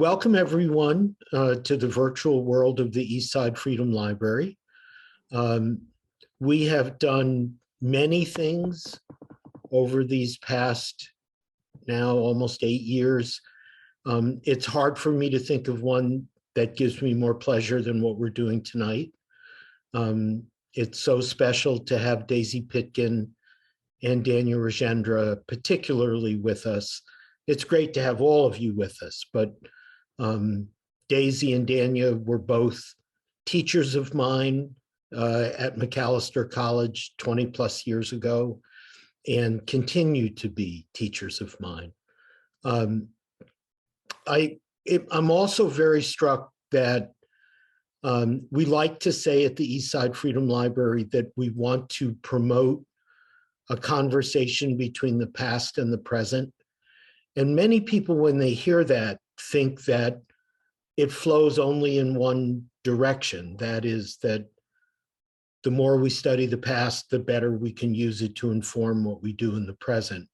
welcome everyone to the virtual world of the Eastside Freedom Library. We have done many things over these past now almost 8 years. It's hard for me to think of one that gives me more pleasure than what we're doing tonight. It's so special to have Daisy Pitkin and Dania Rajendra particularly with us. It's great to have all of you with us, but Daisy and Dania were both teachers of mine at Macalester College 20 plus years ago and continue to be teachers of mine. I'm also very struck that we like to say at the Eastside Freedom Library that we want to promote a conversation between the past and the present. And many people, when they hear that, think that it flows only in one direction. That is, that the more we study the past, the better we can use it to inform what we do in the present.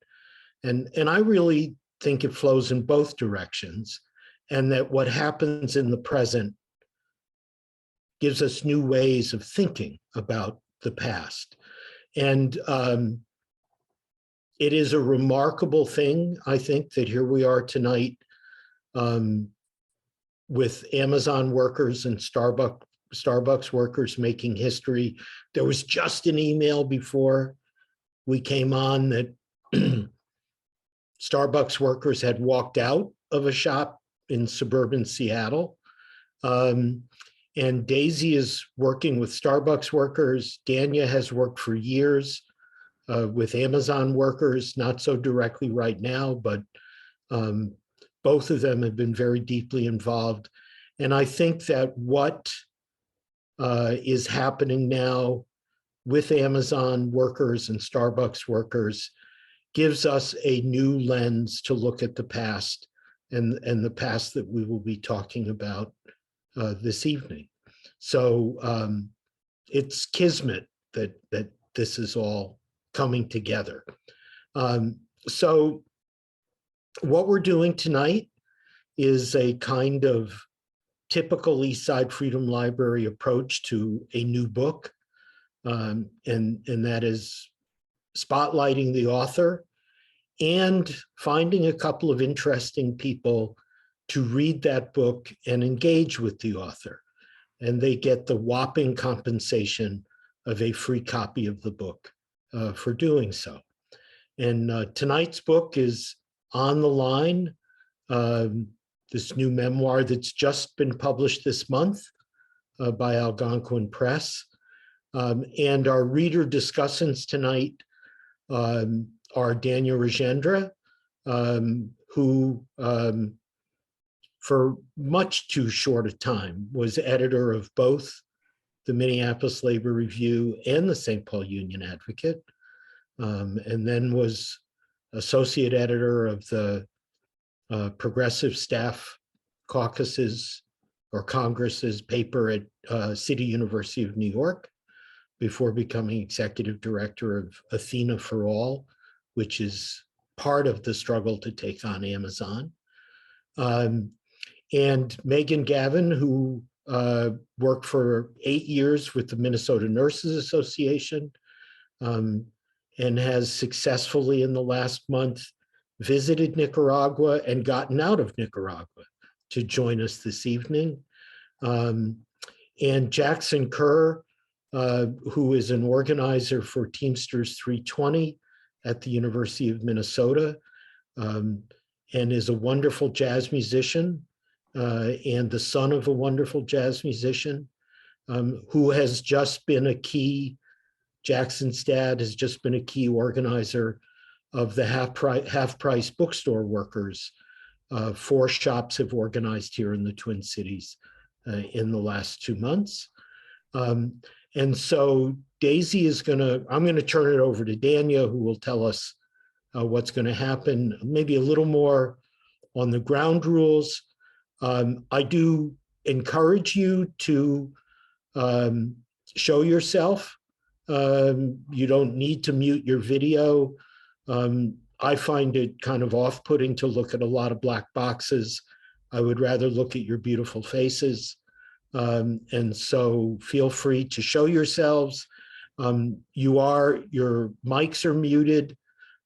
And I really think it flows in both directions, and that what happens in the present gives us new ways of thinking about the past. And it is a remarkable thing, I think, that here we are tonight with Amazon workers and Starbucks workers making history. There was just an email before we came on that Starbucks workers had walked out of a shop in suburban Seattle. And Daisy is working with Starbucks workers. Dania has worked for years with Amazon workers, not so directly right now, but both of them have been very deeply involved. And I think that what is happening now with Amazon workers and Starbucks workers gives us a new lens to look at the past and the past that we will be talking about this evening. So it's kismet that this is all coming together. So what we're doing tonight is a kind of typical Eastside Freedom Library approach to a new book, and that is spotlighting the author and finding a couple of interesting people to read that book and engage with the author. And they get the whopping compensation of a free copy of the book for doing so. And tonight's book is On the Line, this new memoir that's just been published this month by Algonquin Press. And our reader discussants tonight are Dania Rajendra, who for much too short a time was editor of both the Minneapolis Labor Review and the St. Paul Union Advocate, and then was associate editor of the Progressive Staff Caucus's or Congress's paper at City University of New York before becoming executive director of Athena for All, which is part of the struggle to take on Amazon. And Megan Gavin, who worked for 8 years with the Minnesota Nurses Association and has successfully in the last month visited Nicaragua and gotten out of Nicaragua to join us this evening. And Jackson Kerr, who is an organizer for Teamsters 320 at the University of Minnesota, and is a wonderful jazz musician and the son of a wonderful jazz musician, who has just been a key, Jackson's dad has just been a key organizer of the half-price bookstore workers. 4 shops have organized here in the Twin Cities in the last 2 months. And so Daisy is I'm gonna turn it over to Dania, who will tell us what's gonna happen, maybe a little more on the ground rules. I do encourage you to show yourself. You don't need to mute your video. I find it kind of off-putting to look at a lot of black boxes I would rather look at your beautiful faces. And so feel free to show yourselves. Your mics are muted.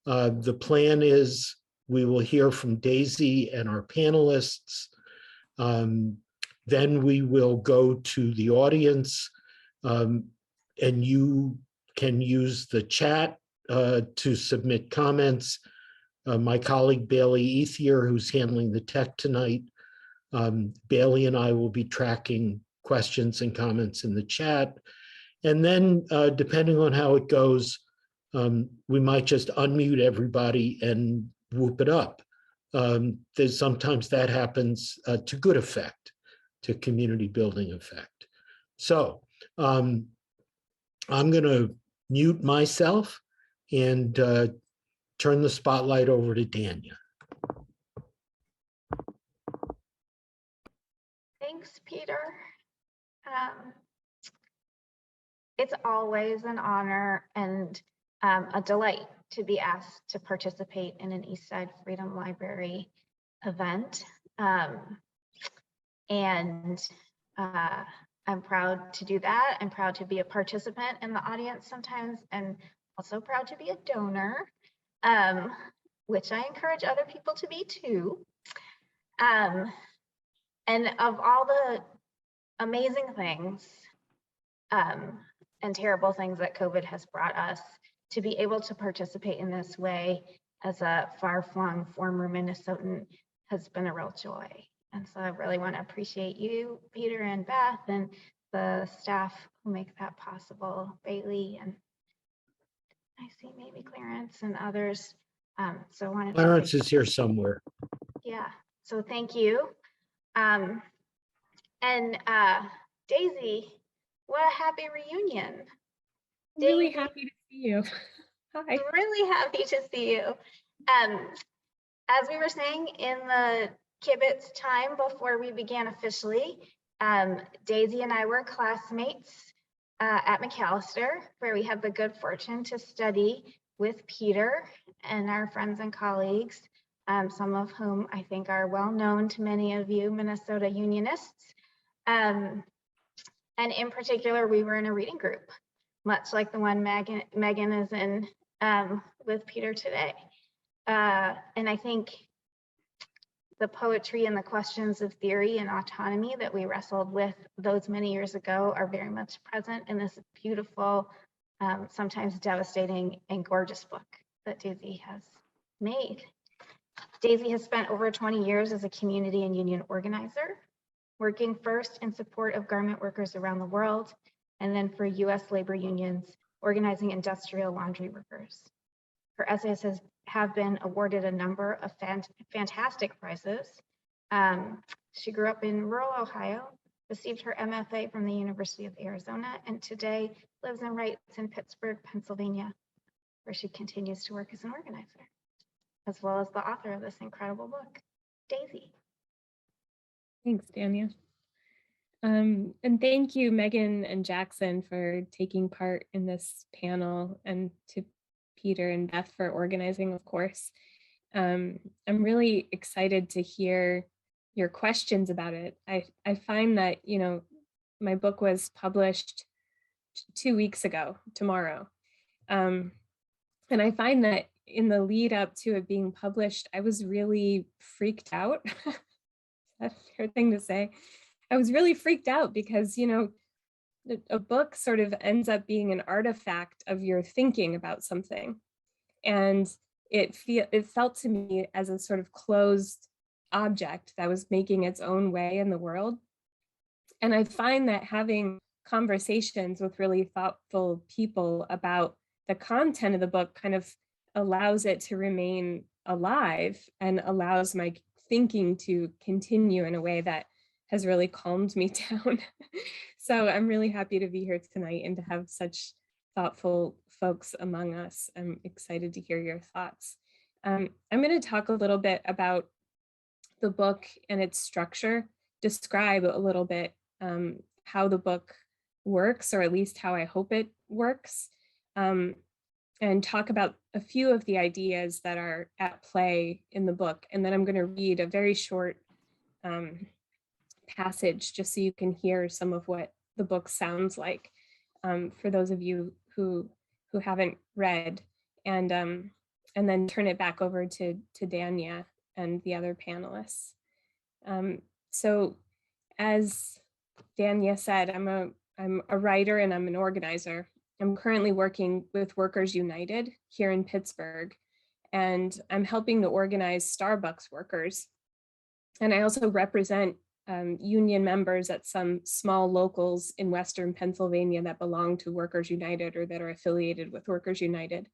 The plan is we will hear from Daisy and our panelists. Then we will go to the audience, and you can use the chat to submit comments. My colleague Bailey Ethier, who's handling the tech tonight, Bailey and I will be tracking questions and comments in the chat. And then depending on how it goes, we might just unmute everybody and whoop it up. Sometimes that happens to good effect, to community building effect. So I'm going to mute myself and turn the spotlight over to Dania. Thanks, Peter. It's always an honor and a delight to be asked to participate in an Eastside Freedom Library event. I'm proud to do that. I'm proud to be a participant in the audience sometimes, and also proud to be a donor, which I encourage other people to be too. And of all the amazing things and terrible things that COVID has brought us, to be able to participate in this way as a far-flung former Minnesotan has been a real joy. And so I really want to appreciate you, Peter and Beth, and the staff who make that possible, Bailey, and I see maybe Clarence and others. So I wanted Clarence is here somewhere. Yeah, so thank you. Daisy, what a happy reunion. Really happy to see you. Hi. Really happy to see you. As we were saying in the kibitz time before we began officially, Daisy and I were classmates at McAllister, where we had the good fortune to study with Peter and our friends and colleagues, some of whom I think are well known to many of you Minnesota Unionists. And in particular, we were in a reading group, much like the one Megan is in with Peter today. And I think the poetry and the questions of theory and autonomy that we wrestled with those many years ago are very much present in this beautiful, sometimes devastating and gorgeous book that Daisy has made. Daisy has spent over 20 years as a community and union organizer, working first in support of garment workers around the world, and then for US labor unions, organizing industrial laundry workers. Her essays have been awarded a number of fantastic prizes. She grew up in rural Ohio, received her MFA from the University of Arizona, and today lives and writes in Pittsburgh, Pennsylvania, where she continues to work as an organizer, as well as the author of this incredible book. Daisy. Thanks, Dania. And thank you, Megan and Jackson, for taking part in this panel, and to Peter and Beth for organizing, of course. I'm really excited to hear your questions about it. I find that, you know, my book was published 2 weeks ago, tomorrow. And I find that in the lead up to it being published, I was really freaked out. That's a fair thing to say. I was really freaked out because, you know, a book sort of ends up being an artifact of your thinking about something. And it felt to me as a sort of closed object that was making its own way in the world. And I find that having conversations with really thoughtful people about the content of the book kind of allows it to remain alive and allows my thinking to continue in a way that has really calmed me down. So I'm really happy to be here tonight and to have such thoughtful folks among us. I'm excited to hear your thoughts. I'm going to talk a little bit about the book and its structure, describe a little bit how the book works, or at least how I hope it works, and talk about a few of the ideas that are at play in the book. And then I'm going to read a very short passage just so you can hear some of what the book sounds like for those of you who haven't read, and then turn it back over to Dania and the other panelists. So as Dania said, I'm a writer and I'm an organizer. I'm currently working with Workers United here in Pittsburgh, and I'm helping to organize Starbucks workers. And I also represent union members at some small locals in Western Pennsylvania that belong to Workers United or that are affiliated with Workers United.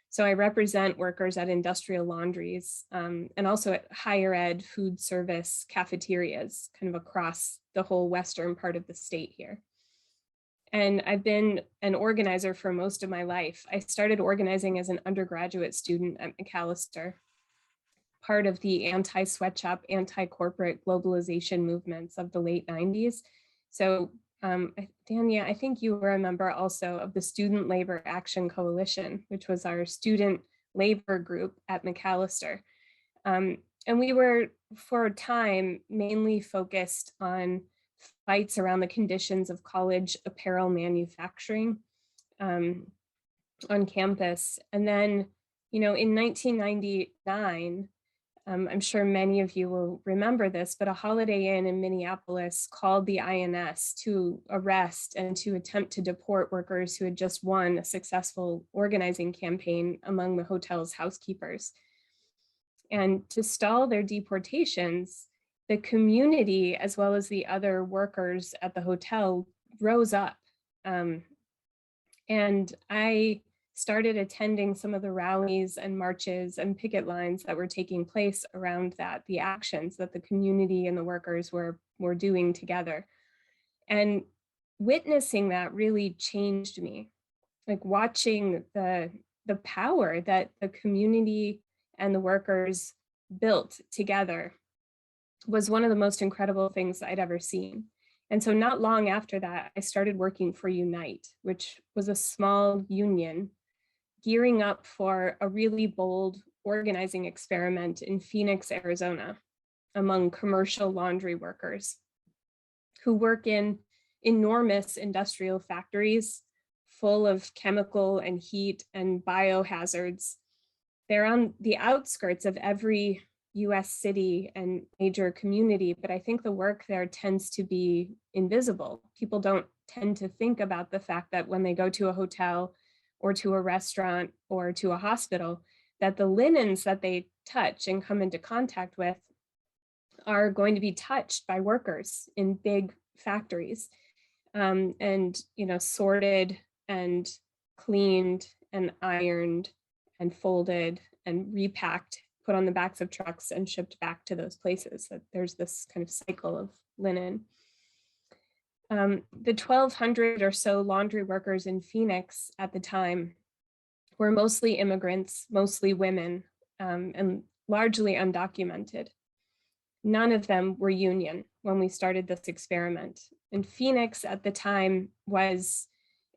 So I represent workers at industrial laundries and also at higher ed, food service, cafeterias, kind of across the whole western part of the state here. And I've been an organizer for most of my life. I started organizing as an undergraduate student at Macalester, part of the anti-sweatshop, anti-corporate globalization movements of the late 90s. So Dania, I think you were a member also of the Student Labor Action Coalition, which was our student labor group at Macalester. And we were, for a time, mainly focused on fights around the conditions of college apparel manufacturing on campus. And then, you know, in 1999, I'm sure many of you will remember this, but a Holiday Inn in Minneapolis called the INS to arrest and to attempt to deport workers who had just won a successful organizing campaign among the hotel's housekeepers. And to stall their deportations, the community, as well as the other workers at the hotel, rose up. And I started attending some of the rallies and marches and picket lines that were taking place around that, the actions that the community and the workers were doing together. And witnessing that really changed me, like watching the power that the community and the workers built together was one of the most incredible things I'd ever seen. And so not long after that, I started working for Unite, which was a small union gearing up for a really bold organizing experiment in Phoenix, Arizona, among commercial laundry workers who work in enormous industrial factories full of chemical and heat and biohazards. They're on the outskirts of every US city and major community, but I think the work there tends to be invisible. People don't tend to think about the fact that when they go to a hotel or to a restaurant or to a hospital, that the linens that they touch and come into contact with are going to be touched by workers in big factories, and, you know, sorted and cleaned and ironed and folded and repacked, put on the backs of trucks and shipped back to those places. That there's this kind of cycle of linen. The 1,200 or so laundry workers in Phoenix at the time were mostly immigrants, mostly women, and largely undocumented. None of them were union when we started this experiment. And Phoenix at the time was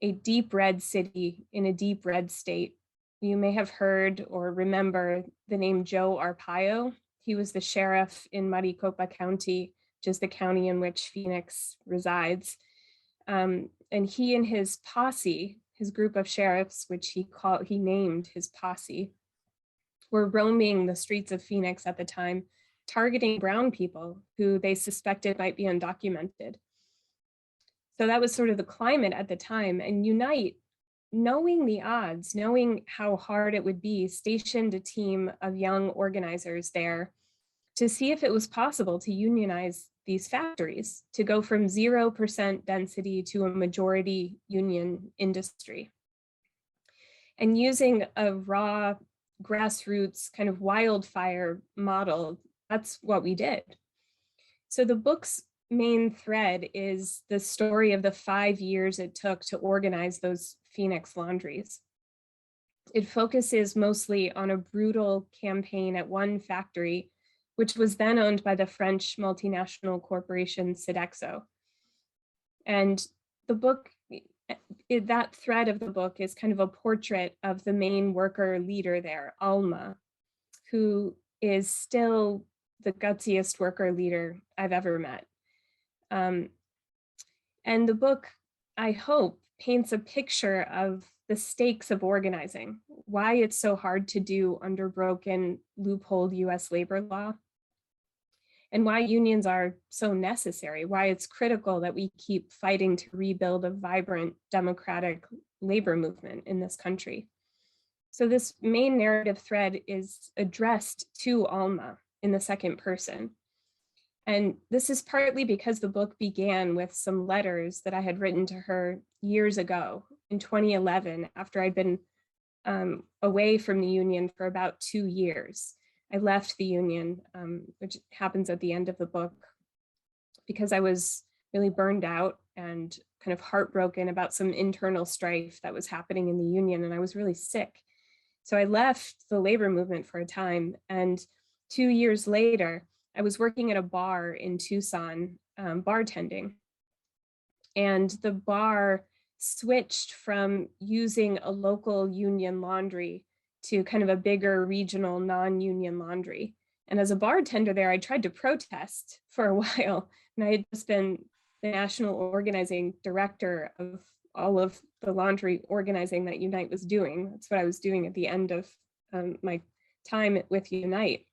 a deep red city in a deep red state. You may have heard or remember the name Joe Arpaio. He was the sheriff in Maricopa County, which is the county in which Phoenix resides. And he and his posse, his group of sheriffs, which he named his posse, were roaming the streets of Phoenix at the time, targeting brown people who they suspected might be undocumented. So that was sort of the climate at the time. And Unite, knowing the odds, knowing how hard it would be, stationed a team of young organizers there to see if it was possible to unionize these factories, to go from 0% density to a majority union industry. And using a raw grassroots kind of wildfire model, that's what we did. So the book's main thread is the story of the 5 years it took to organize those Phoenix laundries. It focuses mostly on a brutal campaign at one factory, which was then owned by the French multinational corporation Sodexo. And the book, that thread of the book is kind of a portrait of the main worker leader there, Alma, who is still the gutsiest worker leader I've ever met. And the book, I hope, paints a picture of the stakes of organizing, why it's so hard to do under broken, loopholed US labor law, and why unions are so necessary, why it's critical that we keep fighting to rebuild a vibrant, democratic labor movement in this country. So this main narrative thread is addressed to Alma in the second person. And this is partly because the book began with some letters that I had written to her years ago in 2011, after I'd been away from the union for about 2 years. I left the union, which happens at the end of the book, because I was really burned out and kind of heartbroken about some internal strife that was happening in the union, and I was really sick. So I left the labor movement for a time, and 2 years later, I was working at a bar in Tucson, bartending, and the bar switched from using a local union laundry to kind of a bigger regional non-union laundry. And as a bartender there, I tried to protest for a while, and I had just been the national organizing director of all of the laundry organizing that Unite was doing. That's what I was doing at the end of my time with Unite.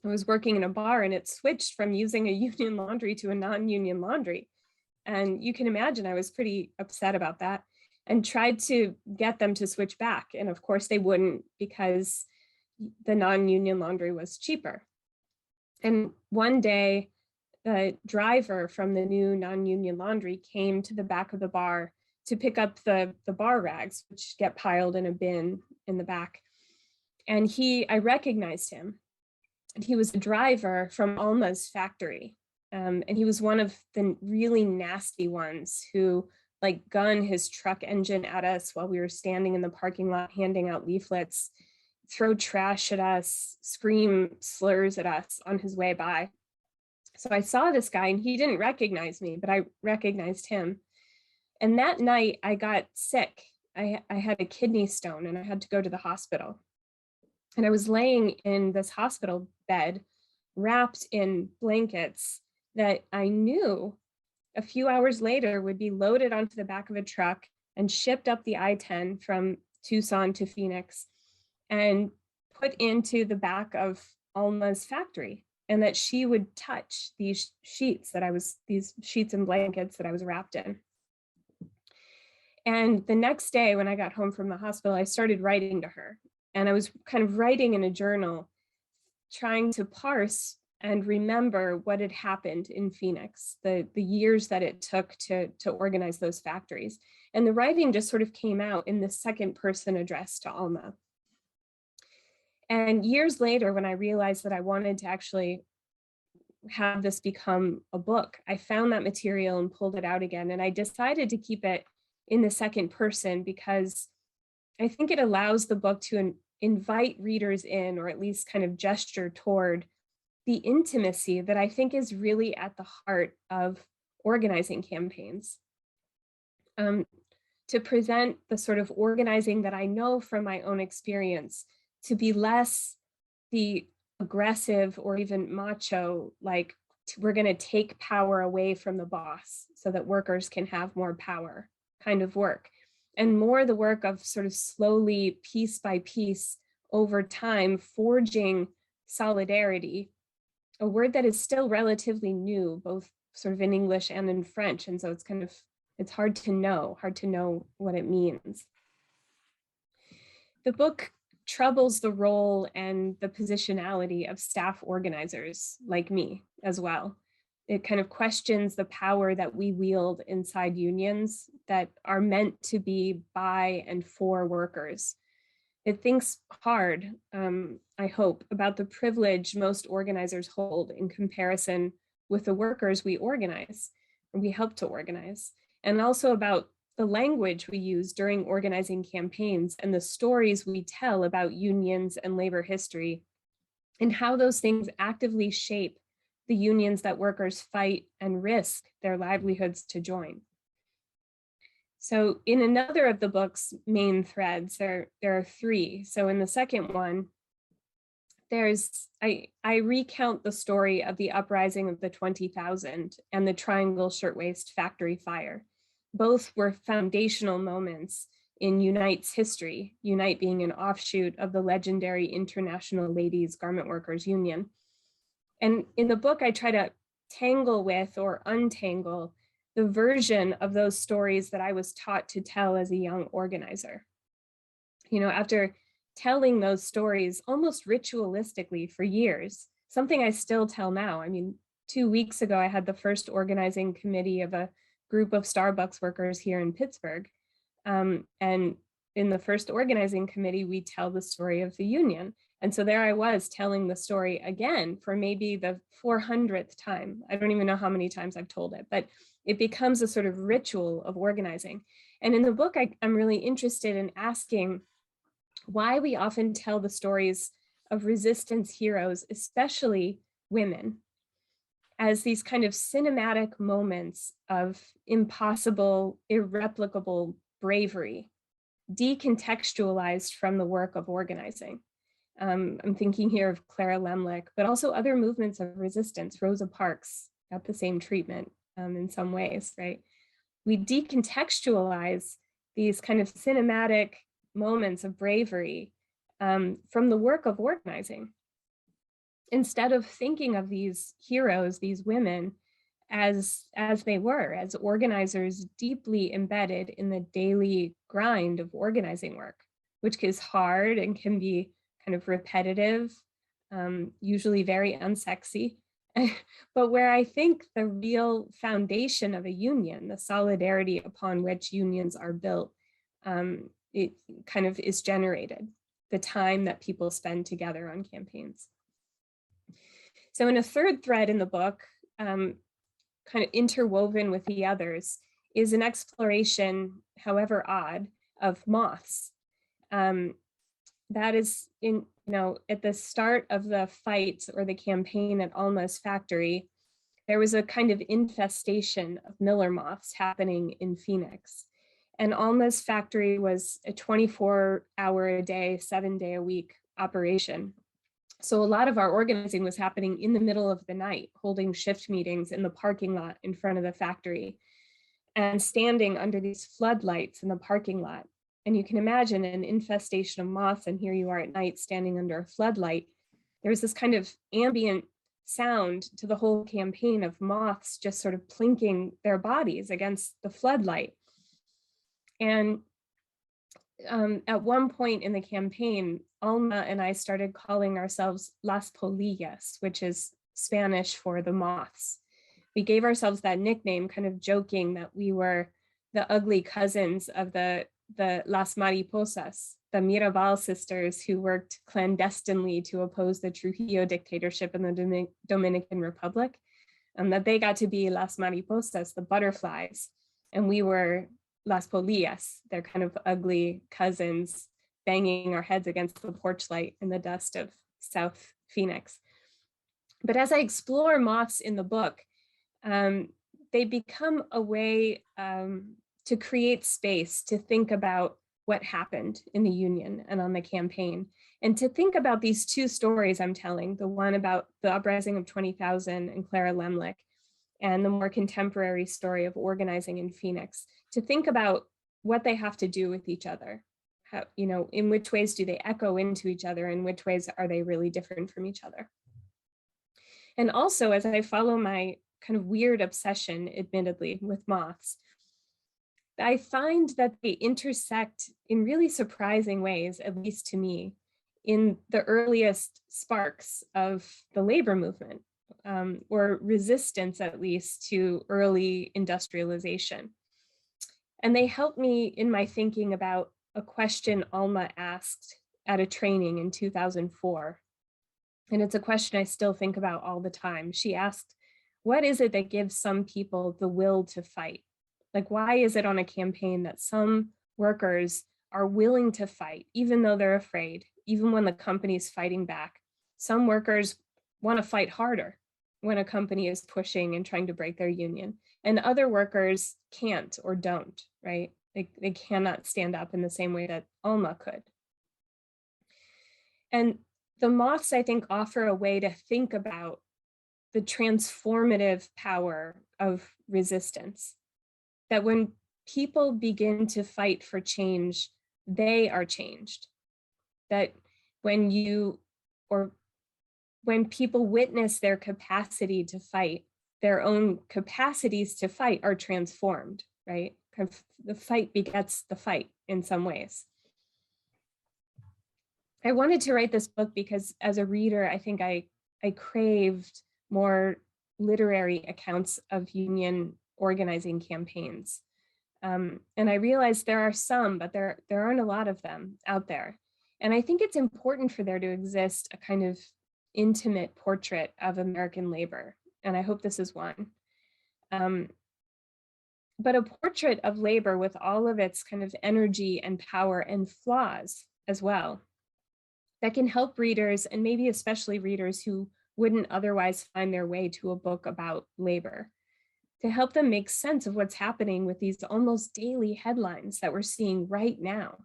I was working in a bar, and it switched from using a union laundry to a non-union laundry. And you can imagine I was pretty upset about that and tried to get them to switch back. And of course they wouldn't, because the non-union laundry was cheaper. And one day, the driver from the new non-union laundry came to the back of the bar to pick up the bar rags, which get piled in a bin in the back. And I recognized him. And he was a driver from Alma's factory. And he was one of the really nasty ones who like gun his truck engine at us while we were standing in the parking lot handing out leaflets, throw trash at us, scream slurs at us on his way by. So I saw this guy, and he didn't recognize me, but I recognized him. And that night I got sick. I had a kidney stone, and I had to go to the hospital. And I was laying in this hospital bed, wrapped in blankets that I knew a few hours later would be loaded onto the back of a truck and shipped up the I-10 from Tucson to Phoenix and put into the back of Alma's factory, and that she would touch these sheets and blankets that I was wrapped in. And the next day when I got home from the hospital, I started writing to her. And I was kind of writing in a journal, trying to parse and remember what had happened in Phoenix, the years that it took to organize those factories. And the writing just sort of came out in the second person address to Alma. And years later, when I realized that I wanted to actually have this become a book, I found that material and pulled it out again. And I decided to keep it in the second person because I think it allows the book to invite readers in, or at least kind of gesture toward the intimacy that I think is really at the heart of organizing campaigns. To present the sort of organizing that I know from my own experience to be less the aggressive or even macho, like we're going to take power away from the boss so that workers can have more power kind of work, and more the work of sort of slowly, piece by piece, over time, forging solidarity, a word that is still relatively new, both sort of in English and in French. And so it's hard to know what it means. The book troubles the role and the positionality of staff organizers like me as well. It kind of questions the power that we wield inside unions that are meant to be by and for workers. It thinks hard, I hope, about the privilege most organizers hold in comparison with the workers we organize, or we help to organize, and also about the language we use during organizing campaigns and the stories we tell about unions and labor history, and how those things actively shape the unions that workers fight and risk their livelihoods to join. So in another of the book's main threads, there are three. So in the second one, I recount the story of the uprising of the 20,000 and the Triangle Shirtwaist Factory fire. Both were foundational moments in Unite's history, Unite being an offshoot of the legendary International Ladies Garment Workers Union. And in the book, I try to tangle with or untangle the version of those stories that I was taught to tell as a young organizer. You know, after telling those stories almost ritualistically for years, something I still tell now. I mean, 2 weeks ago, I had the first organizing committee of a group of Starbucks workers here in Pittsburgh. And in the first organizing committee, we tell the story of the union. And so there I was telling the story again for maybe the 400th time. I don't even know how many times I've told it, but it becomes a sort of ritual of organizing. And in the book, I'm really interested in asking why we often tell the stories of resistance heroes, especially women, as these kind of cinematic moments of impossible, irreplicable bravery, decontextualized from the work of organizing. I'm thinking here of Clara Lemlich, but also other movements of resistance. Rosa Parks got the same treatment in some ways, right? We decontextualize these kind of cinematic moments of bravery from the work of organizing, instead of thinking of these heroes, these women, as they were, as organizers deeply embedded in the daily grind of organizing work, which is hard and can be kind of repetitive, usually very unsexy, but where I think the real foundation of a union, the solidarity upon which unions are built, it kind of is generated, the time that people spend together on campaigns. So in a third thread in the book, kind of interwoven with the others, is an exploration, however odd, of moths. That is at the start of the fight or the campaign at Alma's factory, there was a kind of infestation of miller moths happening in Phoenix. And Alma's factory was a 24-hour-a-day, 7-day-a-week operation. So a lot of our organizing was happening in the middle of the night, holding shift meetings in the parking lot in front of the factory and standing under these floodlights in the parking lot. And you can imagine an infestation of moths, and here you are at night standing under a floodlight. There's this kind of ambient sound to the whole campaign of moths just sort of plinking their bodies against the floodlight. And at one point in the campaign, Alma and I started calling ourselves las polillas, which is Spanish for the moths. We gave ourselves that nickname, kind of joking that we were the ugly cousins of the Las Mariposas, the Mirabal sisters who worked clandestinely to oppose the Trujillo dictatorship in the Dominican Republic, and that they got to be Las Mariposas, the butterflies, and we were Las Polillas, their kind of ugly cousins, banging our heads against the porch light in the dust of South Phoenix. But as I explore moths in the book, they become a way to create space to think about what happened in the union and on the campaign, and to think about these two stories I'm telling, the one about the uprising of 20,000 and Clara Lemlich, and the more contemporary story of organizing in Phoenix, to think about what they have to do with each other. How, in which ways do they echo into each other? In which ways are they really different from each other? And also, as I follow my kind of weird obsession, admittedly, with moths, I find that they intersect in really surprising ways, at least to me, in the earliest sparks of the labor movement, or resistance, at least, to early industrialization. And they help me in my thinking about a question Alma asked at a training in 2004. And it's a question I still think about all the time. She asked, what is it that gives some people the will to fight? Like, why is it on a campaign that some workers are willing to fight, even though they're afraid, even when the company's fighting back? Some workers want to fight harder when a company is pushing and trying to break their union, and other workers can't or don't, right? They cannot stand up in the same way that Alma could. And the moths, I think, offer a way to think about the transformative power of resistance. That when people begin to fight for change, they are changed. That when people witness their capacity to fight, their own capacities to fight are transformed, right? Kind of the fight begets the fight in some ways. I wanted to write this book because as a reader, I think I craved more literary accounts of union organizing campaigns. And I realized there are some, but there aren't a lot of them out there. And I think it's important for there to exist a kind of intimate portrait of American labor. And I hope this is one. But a portrait of labor with all of its kind of energy and power and flaws as well, that can help readers, and maybe especially readers who wouldn't otherwise find their way to a book about labor, to help them make sense of what's happening with these almost daily headlines that we're seeing right now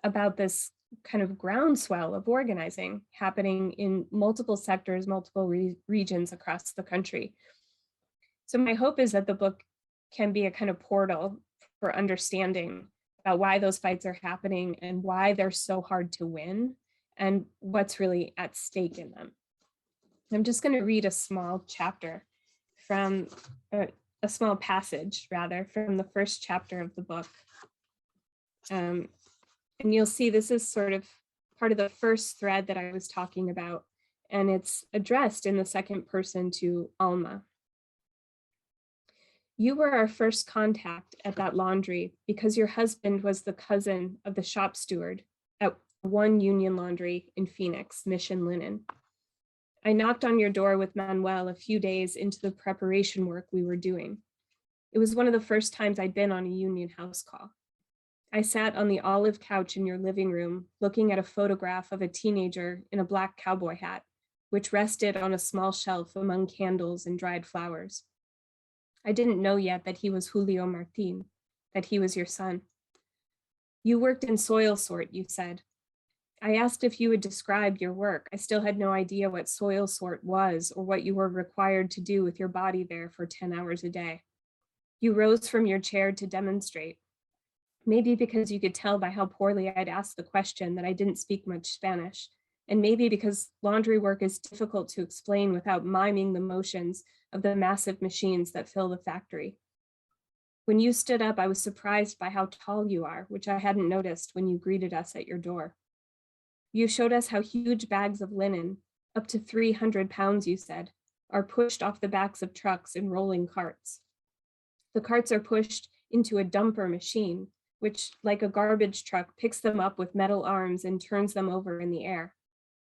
about this kind of groundswell of organizing happening in multiple sectors, multiple regions across the country. So my hope is that the book can be a kind of portal for understanding about why those fights are happening and why they're so hard to win and what's really at stake in them. I'm just going to read a small chapter from, a small passage rather, from the first chapter of the book. And you'll see this is sort of part of the first thread that I was talking about, and it's addressed in the second person to Alma. You were our first contact at that laundry because your husband was the cousin of the shop steward at one union laundry in Phoenix, Mission Linen. I knocked on your door with Manuel a few days into the preparation work we were doing. It was one of the first times I'd been on a union house call. I sat on the olive couch in your living room, looking at a photograph of a teenager in a black cowboy hat, which rested on a small shelf among candles and dried flowers. I didn't know yet that he was Julio Martin, that he was your son. You worked in soil sort, you said. I asked if you would describe your work. I still had no idea what soil sort was or what you were required to do with your body there for 10 hours a day. You rose from your chair to demonstrate. Maybe because you could tell by how poorly I'd asked the question that I didn't speak much Spanish, and maybe because laundry work is difficult to explain without miming the motions of the massive machines that fill the factory. When you stood up, I was surprised by how tall you are, which I hadn't noticed when you greeted us at your door. You showed us how huge bags of linen, up to 300 pounds, you said, are pushed off the backs of trucks in rolling carts. The carts are pushed into a dumper machine, which, like a garbage truck, picks them up with metal arms and turns them over in the air.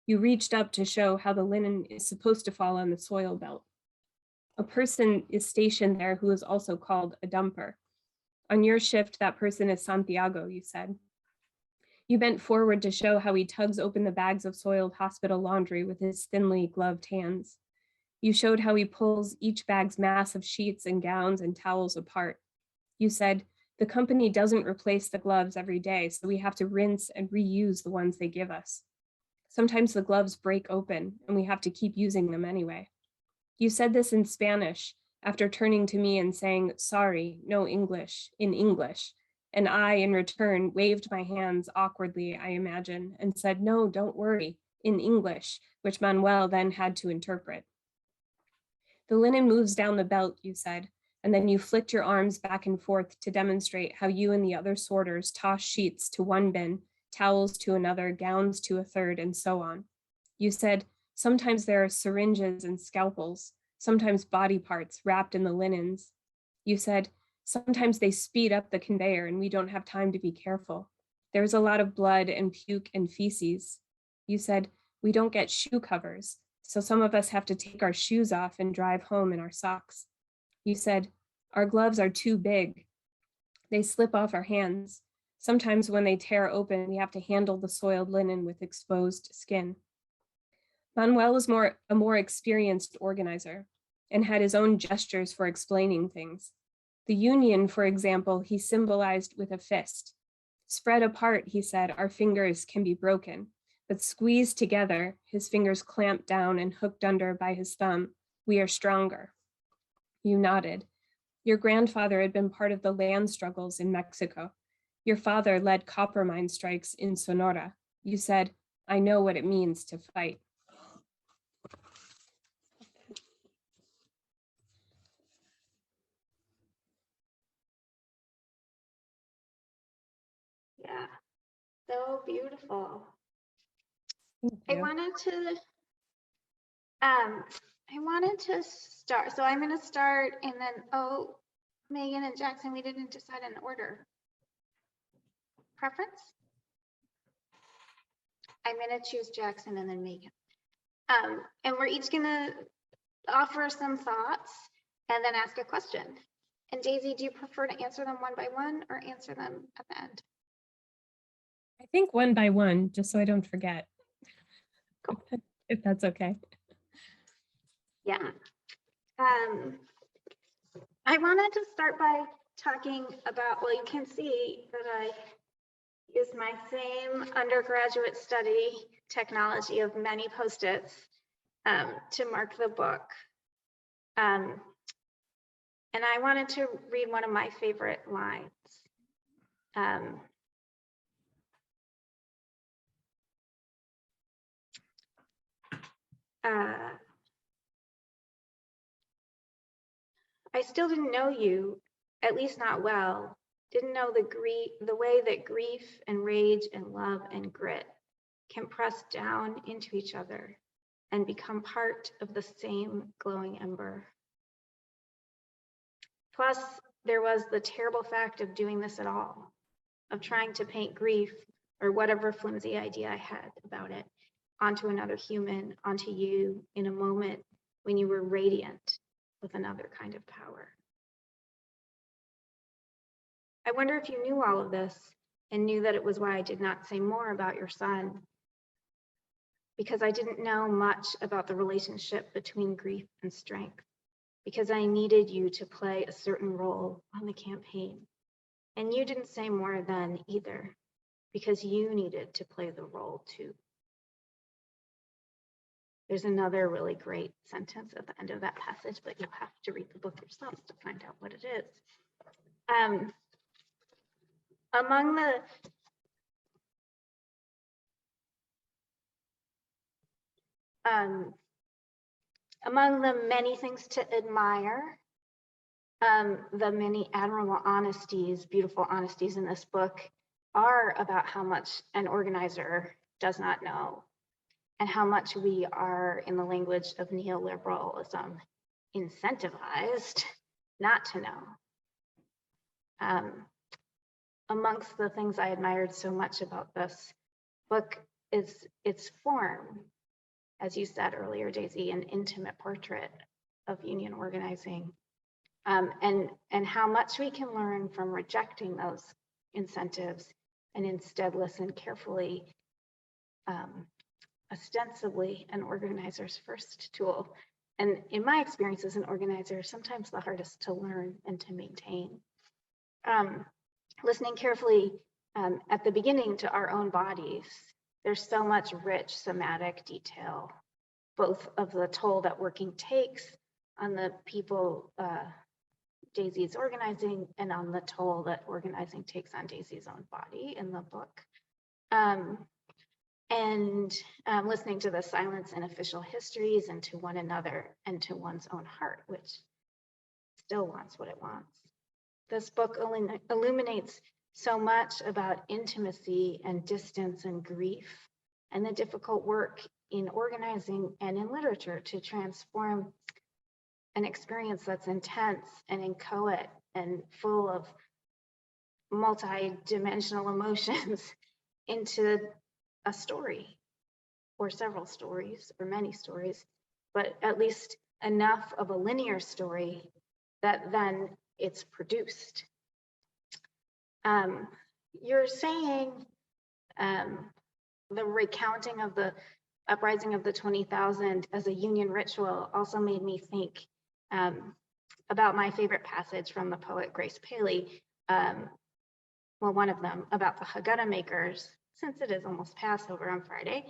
You reached up to show how the linen is supposed to fall on the soil belt. A person is stationed there who is also called a dumper. On your shift, that person is Santiago, you said. You bent forward to show how he tugs open the bags of soiled hospital laundry with his thinly gloved hands. You showed how he pulls each bag's mass of sheets and gowns and towels apart. You said, the company doesn't replace the gloves every day, so we have to rinse and reuse the ones they give us. Sometimes the gloves break open and we have to keep using them anyway. You said this in Spanish after turning to me and saying, sorry, no English, in English. And I, in return, waved my hands awkwardly, I imagine, and said, no, don't worry, in English, which Manuel then had to interpret. The linen moves down the belt, you said, and then you flicked your arms back and forth to demonstrate how you and the other sorters toss sheets to one bin, towels to another, gowns to a third, and so on. You said, sometimes there are syringes and scalpels, sometimes body parts wrapped in the linens. You said, sometimes they speed up the conveyor and we don't have time to be careful. There's a lot of blood and puke and feces. You said, we don't get shoe covers, so some of us have to take our shoes off and drive home in our socks. You said, our gloves are too big. They slip off our hands. Sometimes when they tear open, we have to handle the soiled linen with exposed skin. Manuel was a more experienced organizer and had his own gestures for explaining things. The union, for example, he symbolized with a fist. Spread apart, he said, our fingers can be broken. but squeezed together, his fingers clamped down and hooked under by his thumb. We are stronger. You nodded. Your grandfather had been part of the land struggles in Mexico. Your father led copper mine strikes in Sonora. You said, I know what it means to fight. Yeah, so beautiful. Thank I you. wanted to start, so I'm going to start and then, Megan and Jackson, we didn't decide an order. Preference? I'm going to choose Jackson and then Megan. And we're each going to offer some thoughts and then ask a question. And Daisy, do you prefer to answer them one by one or answer them at the end? I think one by one, just so I don't forget. Cool. If that's okay. Yeah. I wanted to start by talking about, well, you can see that I use my same undergraduate study technology of many Post-its to mark the book. And I wanted to read one of my favorite lines. I still didn't know you, at least not well. Didn't know the way that grief and rage and love and grit can press down into each other and become part of the same glowing ember. Plus, there was the terrible fact of doing this at all, of trying to paint grief or whatever flimsy idea I had about it onto another human, onto you in a moment when you were radiant with another kind of power. I wonder if you knew all of this and knew that it was why I did not say more about your son, because I didn't know much about the relationship between grief and strength, because I needed you to play a certain role on the campaign. And you didn't say more then either, because you needed to play the role too. There's another really great sentence at the end of that passage, but you'll have to read the book yourselves to find out what it is. Among the many things to admire, the many admirable honesties, beautiful honesties in this book are about how much an organizer does not know and how much we are, in the language of neoliberalism, incentivized not to know. Amongst the things I admired so much about this book is its form. As you said earlier, Daisy, an intimate portrait of union organizing, and how much we can learn from rejecting those incentives and instead listen carefully, ostensibly an organizer's first tool. And in my experience as an organizer, sometimes the hardest to learn and to maintain. Listening carefully at the beginning to our own bodies. There's so much rich somatic detail, both of the toll that working takes on the people Daisy's organizing and on the toll that organizing takes on Daisy's own body in the book. Listening to the silence in official histories and to one another and to one's own heart, which still wants what it wants. This book illuminates so much about intimacy and distance and grief and the difficult work in organizing and in literature to transform an experience that's intense and inchoate and full of multi-dimensional emotions into a story or several stories or many stories, but at least enough of a linear story that then it's produced. You're saying the recounting of the uprising of the 20,000 as a union ritual also made me think about my favorite passage from the poet Grace Paley, well, one of them, about the Haggadah makers since it is almost Passover on Friday,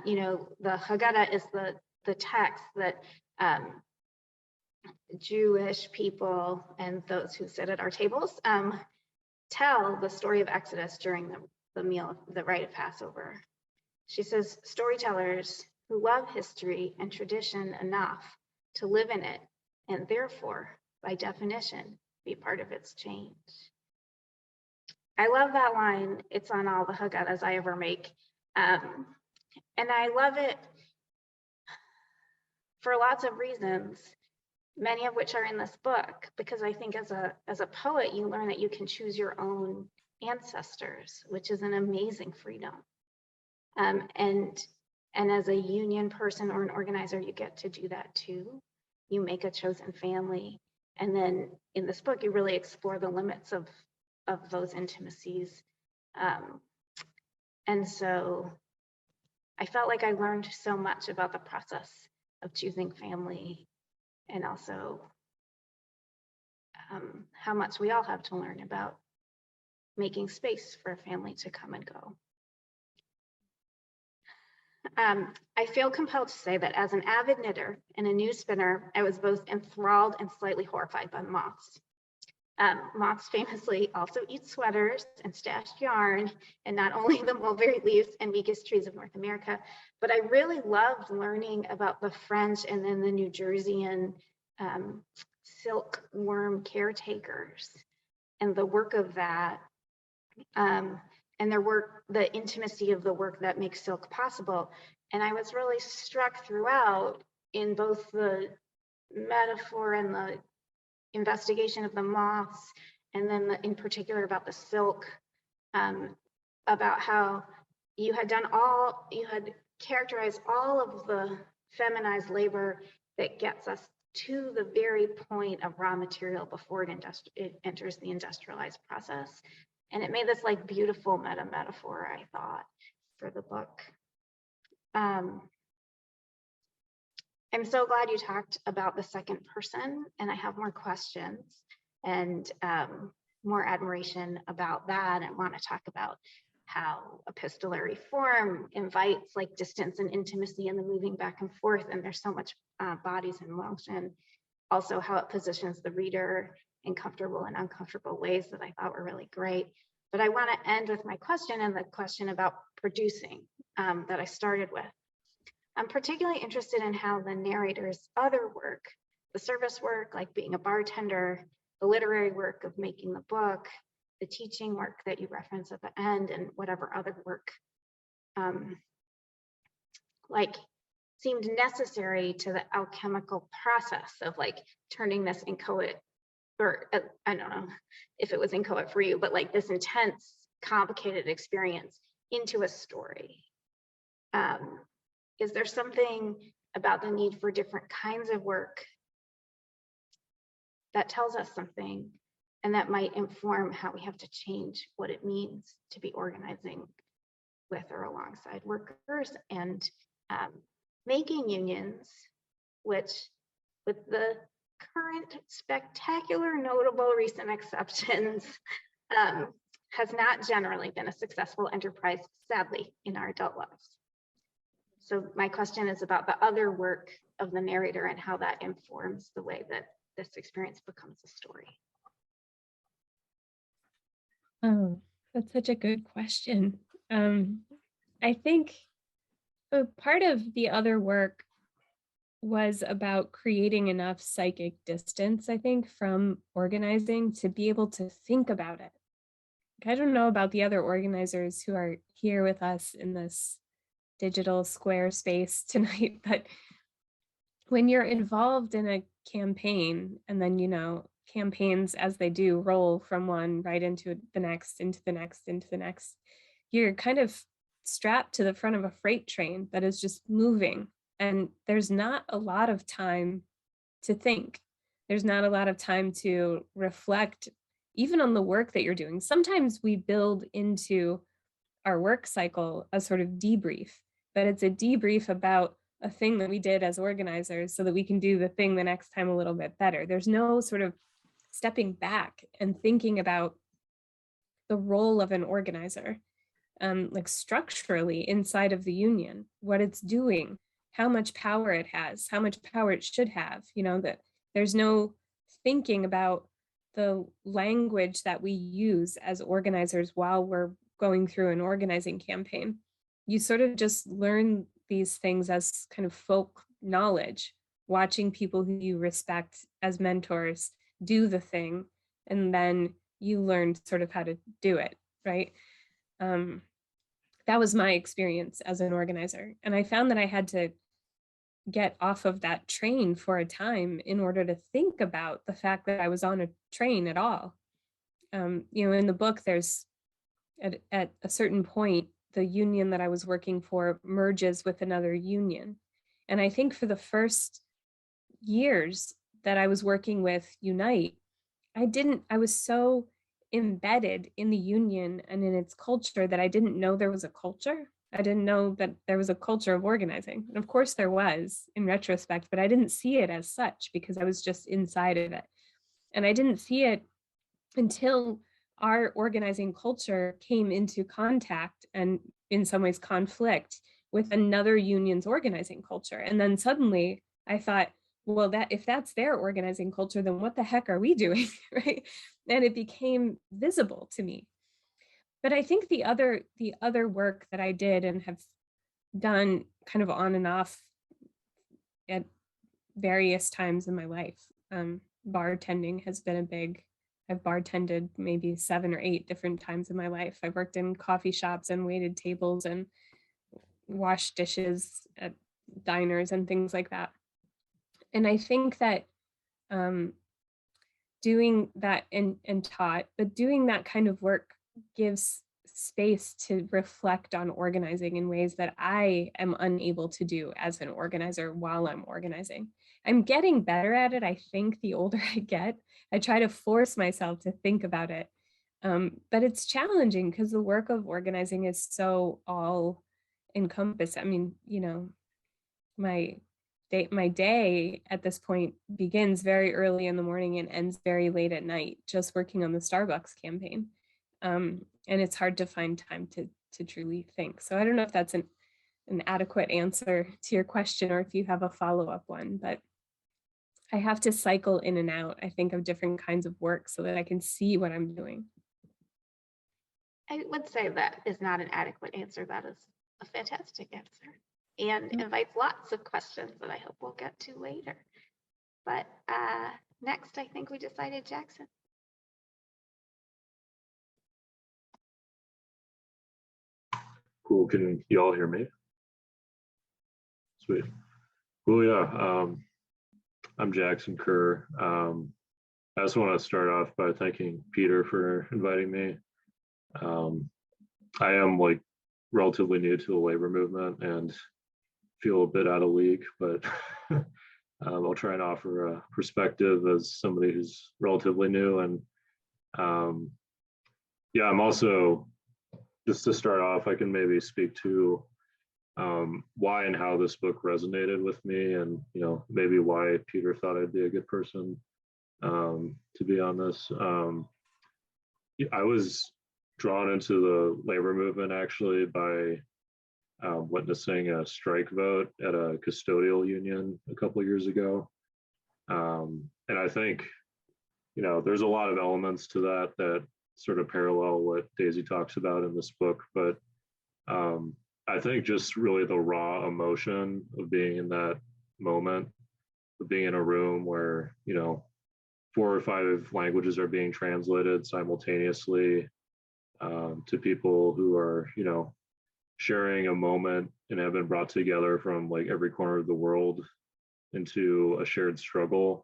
you know, the Haggadah is the text that Jewish people and those who sit at our tables tell the story of Exodus during the meal, the rite of Passover. She says, storytellers who love history and tradition enough to live in it, and therefore, by definition, be part of its change. I love that line. It's on all the Haggadahs I ever make. And I love it for lots of reasons, many of which are in this book, because I think as a poet, you learn that you can choose your own ancestors, which is an amazing freedom. And as a union person or an organizer, you get to do that too. You make a chosen family. And then in this book, you really explore the limits of those intimacies. And so I felt like I learned so much about the process of choosing family, and also how much we all have to learn about making space for a family to come and go. I feel compelled to say that as an avid knitter and a new spinner, I was both enthralled and slightly horrified by moths. Moths famously also eat sweaters and stash yarn, and not only the mulberry leaves and weakest trees of North America, but I really loved learning about the French and then the New Jerseyan silkworm caretakers and the work of that, and their work, the intimacy of the work that makes silk possible. And I was really struck throughout in both the metaphor and the investigation of the moths, and then in particular about the silk, about how you had characterized all of the feminized labor that gets us to the very point of raw material before it enters the industrialized process. And it made this like beautiful metaphor, I thought, for the book. I'm so glad you talked about the second person, and I have more questions and more admiration about that, and want to talk about how epistolary form invites like distance and intimacy and the moving back and forth, and there's so much bodies in motion. Also how it positions the reader in comfortable and uncomfortable ways that I thought were really great. But I want to end with my question, and the question about producing that I started with. I'm particularly interested in how the narrator's other work, the service work, like being a bartender, the literary work of making the book, the teaching work that you reference at the end, and whatever other work, like seemed necessary to the alchemical process of like turning this inchoate, or I don't know if it was inchoate for you, but like this intense, complicated experience into a story. Is there something about the need for different kinds of work that tells us something, and that might inform how we have to change what it means to be organizing with or alongside workers, and making unions, which with the current spectacular, notable recent exceptions, has not generally been a successful enterprise, sadly, in our adult lives. So my question is about the other work of the narrator and how that informs the way that this experience becomes a story. Oh, that's such a good question. I think part of the other work was about creating enough psychic distance, I think, from organizing to be able to think about it. I don't know about the other organizers who are here with us in this digital square space tonight, but when you're involved in a campaign, and then, you know, campaigns as they do roll from one right into the next, into the next, into the next, you're kind of strapped to the front of a freight train that is just moving. And there's not a lot of time to think. There's not a lot of time to reflect, even on the work that you're doing. Sometimes we build into our work cycle a sort of debrief, but it's a debrief about a thing that we did as organizers so that we can do the thing the next time a little bit better. There's no sort of stepping back and thinking about the role of an organizer. like structurally inside of the union, what it's doing, how much power it has, how much power it should have, that there's no thinking about the language that we use as organizers while we're going through an organizing campaign. You sort of just learn these things as kind of folk knowledge, watching people who you respect as mentors do the thing, and then you learn sort of how to do it, right? That was my experience as an organizer. And I found that I had to get off of that train for a time in order to think about the fact that I was on a train at all. In the book, there's at a certain point, the union that I was working for merges with another union. And I think for the first years that I was working with Unite, I was so embedded in the union and in its culture that I didn't know there was a culture. I didn't know that there was a culture of organizing. And of course there was in retrospect, but I didn't see it as such because I was just inside of it. And I didn't see it until our organizing culture came into contact and in some ways conflict with another union's organizing culture. And then suddenly I thought, well, that if that's their organizing culture, then what the heck are we doing, right? And it became visible to me. But I think the other work that I did and have done kind of on and off at various times in my life, bartending has been I've bartended maybe 7 or 8 different times in my life. I've worked in coffee shops and waited tables and washed dishes at diners and things like that. And I think that doing that and taught, but doing that kind of work gives space to reflect on organizing in ways that I am unable to do as an organizer while I'm organizing. I'm getting better at it. I think the older I get, I try to force myself to think about it. But it's challenging because the work of organizing is so all encompassing. I mean, my day at this point begins very early in the morning and ends very late at night, just working on the Starbucks campaign. And it's hard to find time to truly think. So I don't know if that's an adequate answer to your question or if you have a follow-up one, but I have to cycle in and out, I think, of different kinds of work so that I can see what I'm doing. I would say that is not an adequate answer. That is a fantastic answer and invites lots of questions that I hope we'll get to later. But next, I think we decided Jackson. Cool. Can you all hear me? Sweet. Cool. Yeah. I'm Jackson Kerr. I just want to start off by thanking Peter for inviting me. I am relatively new to the labor movement and feel a bit out of league, but I'll try and offer a perspective as somebody who's relatively new. And yeah, I'm also, just to start off, I can maybe speak to why and how this book resonated with me, and maybe why Peter thought I'd be a good person to be on this. I was drawn into the labor movement actually by witnessing a strike vote at a custodial union a couple of years ago. And I think, there's a lot of elements to that sort of parallel what Daisy talks about in this book, but I think just really the raw emotion of being in that moment, of being in a room where, 4 or 5 languages are being translated simultaneously to people who are, sharing a moment and have been brought together from every corner of the world into a shared struggle.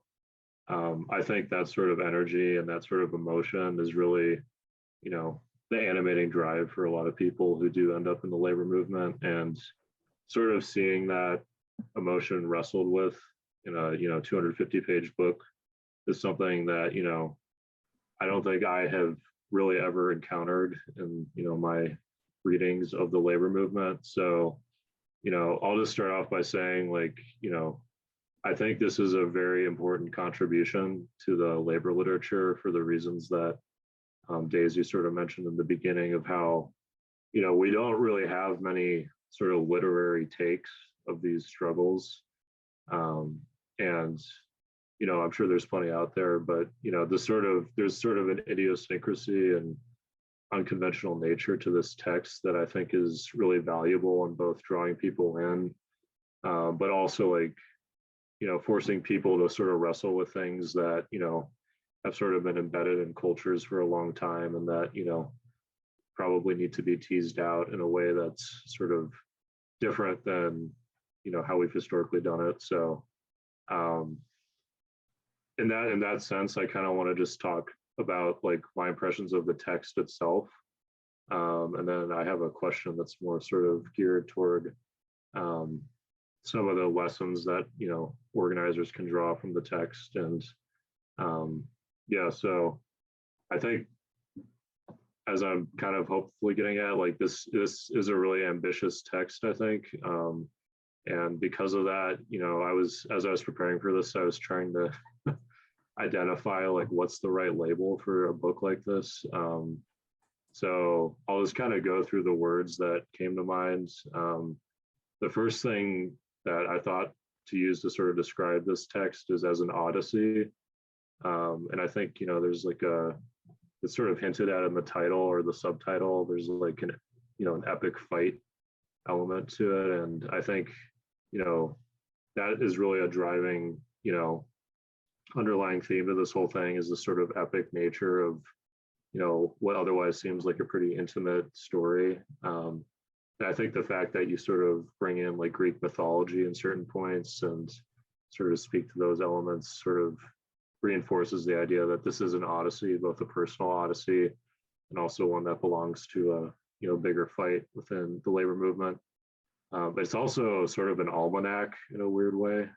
I think that sort of energy and that sort of emotion is really, the animating drive for a lot of people who do end up in the labor movement, and sort of seeing that emotion wrestled with in a 250-page book is something that I don't think I have really ever encountered in my readings of the labor movement. So I'll just start off by saying I think this is a very important contribution to the labor literature for the reasons that Daisy sort of mentioned in the beginning of how we don't really have many sort of literary takes of these struggles. And I'm sure there's plenty out there, but there's sort of an idiosyncrasy and unconventional nature to this text that I think is really valuable in both drawing people in, but also like forcing people to sort of wrestle with things that have sort of been embedded in cultures for a long time, and that probably need to be teased out in a way that's sort of different than how we've historically done it. So in that sense, I kind of want to just talk about like my impressions of the text itself, and then I have a question that's more sort of geared toward some of the lessons that organizers can draw from the text. And yeah, so I think, as I'm kind of hopefully getting at, like this is a really ambitious text, I think. And because of that, as I was preparing for this, I was trying to identify like what's the right label for a book like this. So I'll just kind of go through the words that came to mind. The first thing that I thought to use to sort of describe this text is as an odyssey. And I think, there's like it's sort of hinted at in the title or the subtitle. There's like an epic fight element to it. And I think, that is really a driving, underlying theme to this whole thing, is the sort of epic nature of, what otherwise seems like a pretty intimate story. And I think the fact that you sort of bring in like Greek mythology in certain points and sort of speak to those elements sort of reinforces the idea that this is an odyssey, both a personal odyssey and also one that belongs to a bigger fight within the labor movement. But it's also sort of an almanac in a weird way.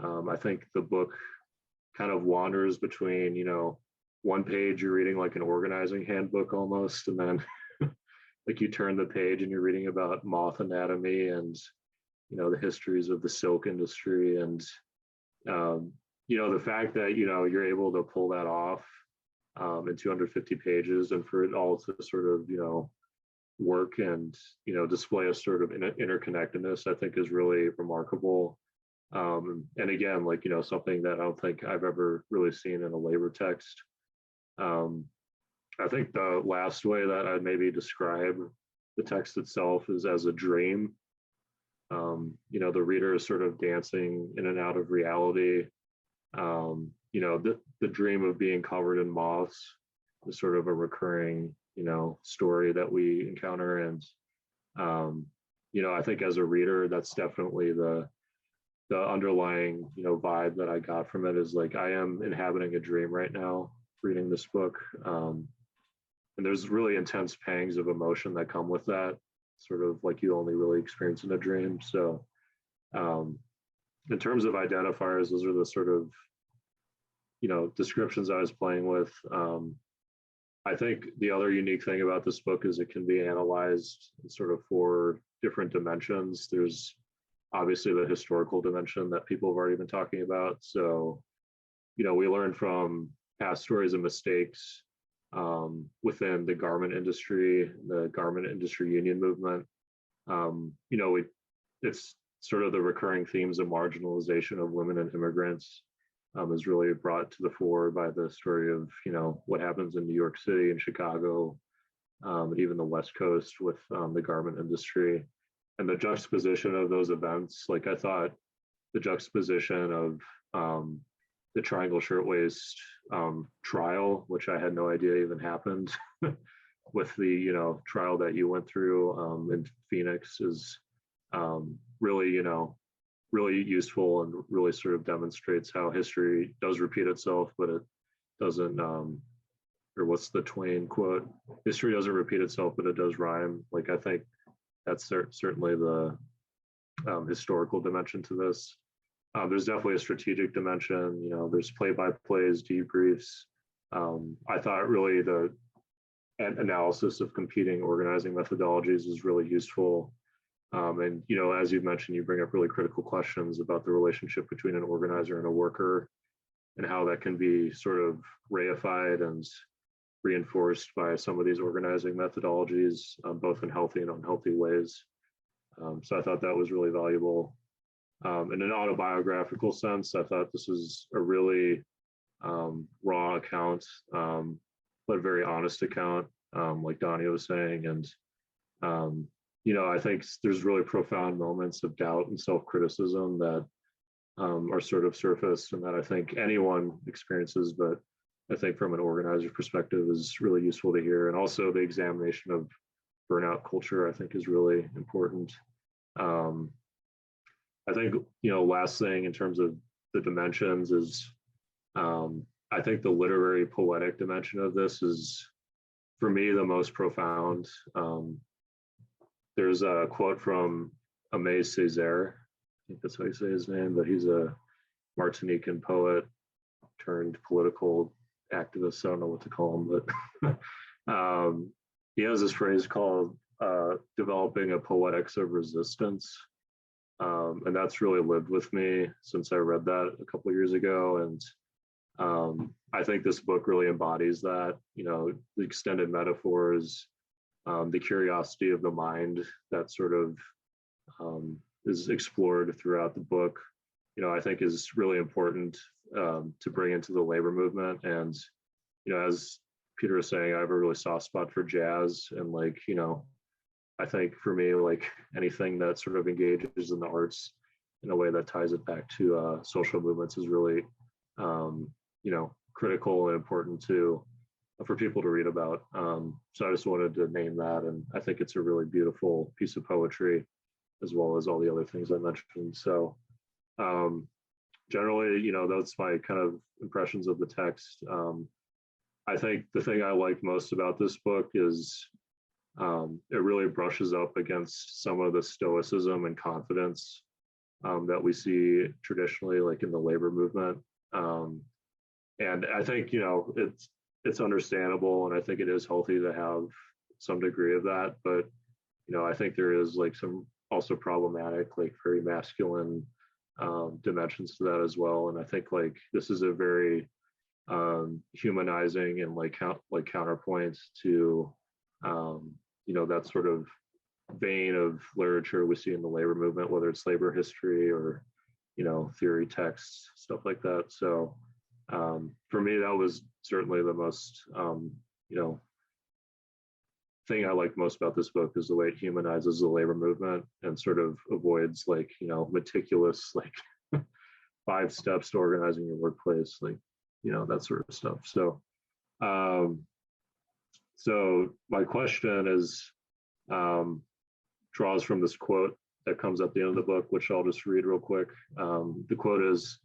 I think the book kind of wanders between, one page you're reading like an organizing handbook almost, and then like you turn the page and you're reading about moth anatomy and the histories of the silk industry. And the fact that you're able to pull that off in 250 pages, and for it all to sort of work and display a sort of interconnectedness, I think is really remarkable. And again, like something that I don't think I've ever really seen in a labor text. I think the last way that I'd maybe describe the text itself is as a dream. The reader is sort of dancing in and out of reality. The dream of being covered in moths is sort of a recurring, story that we encounter. And, I think as a reader, that's definitely the underlying, vibe that I got from it, is like, I am inhabiting a dream right now, reading this book. And there's really intense pangs of emotion that come with that, sort of like you only really experience in a dream. So in terms of identifiers, those are the sort of, descriptions I was playing with. I think the other unique thing about this book is it can be analyzed in sort of 4 different dimensions. There's obviously the historical dimension that people have already been talking about. So, we learn from past stories and mistakes within the garment industry union movement. It's sort of the recurring themes of marginalization of women and immigrants is really brought to the fore by the story of, what happens in New York City and Chicago, and even the West Coast with the garment industry. And the juxtaposition of those events, like I thought the juxtaposition of the Triangle Shirtwaist trial, which I had no idea even happened, with the trial that you went through in Phoenix, is really really useful, and really sort of demonstrates how history does repeat itself, but it doesn't. Or what's the Twain quote? History doesn't repeat itself, but it does rhyme. Like, I think that's certainly the historical dimension to this. There's definitely a strategic dimension. There's play-by-plays, debriefs. I thought really the analysis of competing organizing methodologies is really useful. And as you mentioned, you bring up really critical questions about the relationship between an organizer and a worker, and how that can be sort of reified and reinforced by some of these organizing methodologies, both in healthy and unhealthy ways. So I thought that was really valuable. In an autobiographical sense, I thought this was a really raw account, but very honest account, like Donnie was saying. And, I think there's really profound moments of doubt and self-criticism that are sort of surfaced and that I think anyone experiences, but I think from an organizer perspective is really useful to hear. And also the examination of burnout culture, I think, is really important. I think, last thing in terms of the dimensions is, I think the literary poetic dimension of this is, for me, the most profound. There's a quote from Aimé Césaire, I think that's how you say his name, but he's a Martinican poet turned political activist. I don't know what to call him, but he has this phrase called developing a poetics of resistance. And that's really lived with me since I read that a couple of years ago. And I think this book really embodies that, the extended metaphors, the curiosity of the mind that sort of is explored throughout the book, I think is really important to bring into the labor movement. And, as Peter was saying, I have a really soft spot for jazz. And I think for me, anything that sort of engages in the arts in a way that ties it back to social movements is really, critical and important for people to read about. So I just wanted to name that. And I think it's a really beautiful piece of poetry, as well as all the other things I mentioned. So generally, that's my kind of impressions of the text. I think the thing I like most about this book is it really brushes up against some of the stoicism and confidence that we see traditionally, like in the labor movement. And I think, it's understandable, and I think it is healthy to have some degree of that. But, I think there is some also problematic, very masculine dimensions to that as well. And I think this is a very humanizing and counterpoint to that sort of vein of literature we see in the labor movement, whether it's labor history or theory texts, stuff like that. So for me, that was certainly the most thing I like most about this book, is the way it humanizes the labor movement and sort of avoids meticulous 5 steps to organizing your workplace, that sort of stuff. So so my question is, draws from this quote that comes at the end of the book, which I'll just read real quick. The quote is,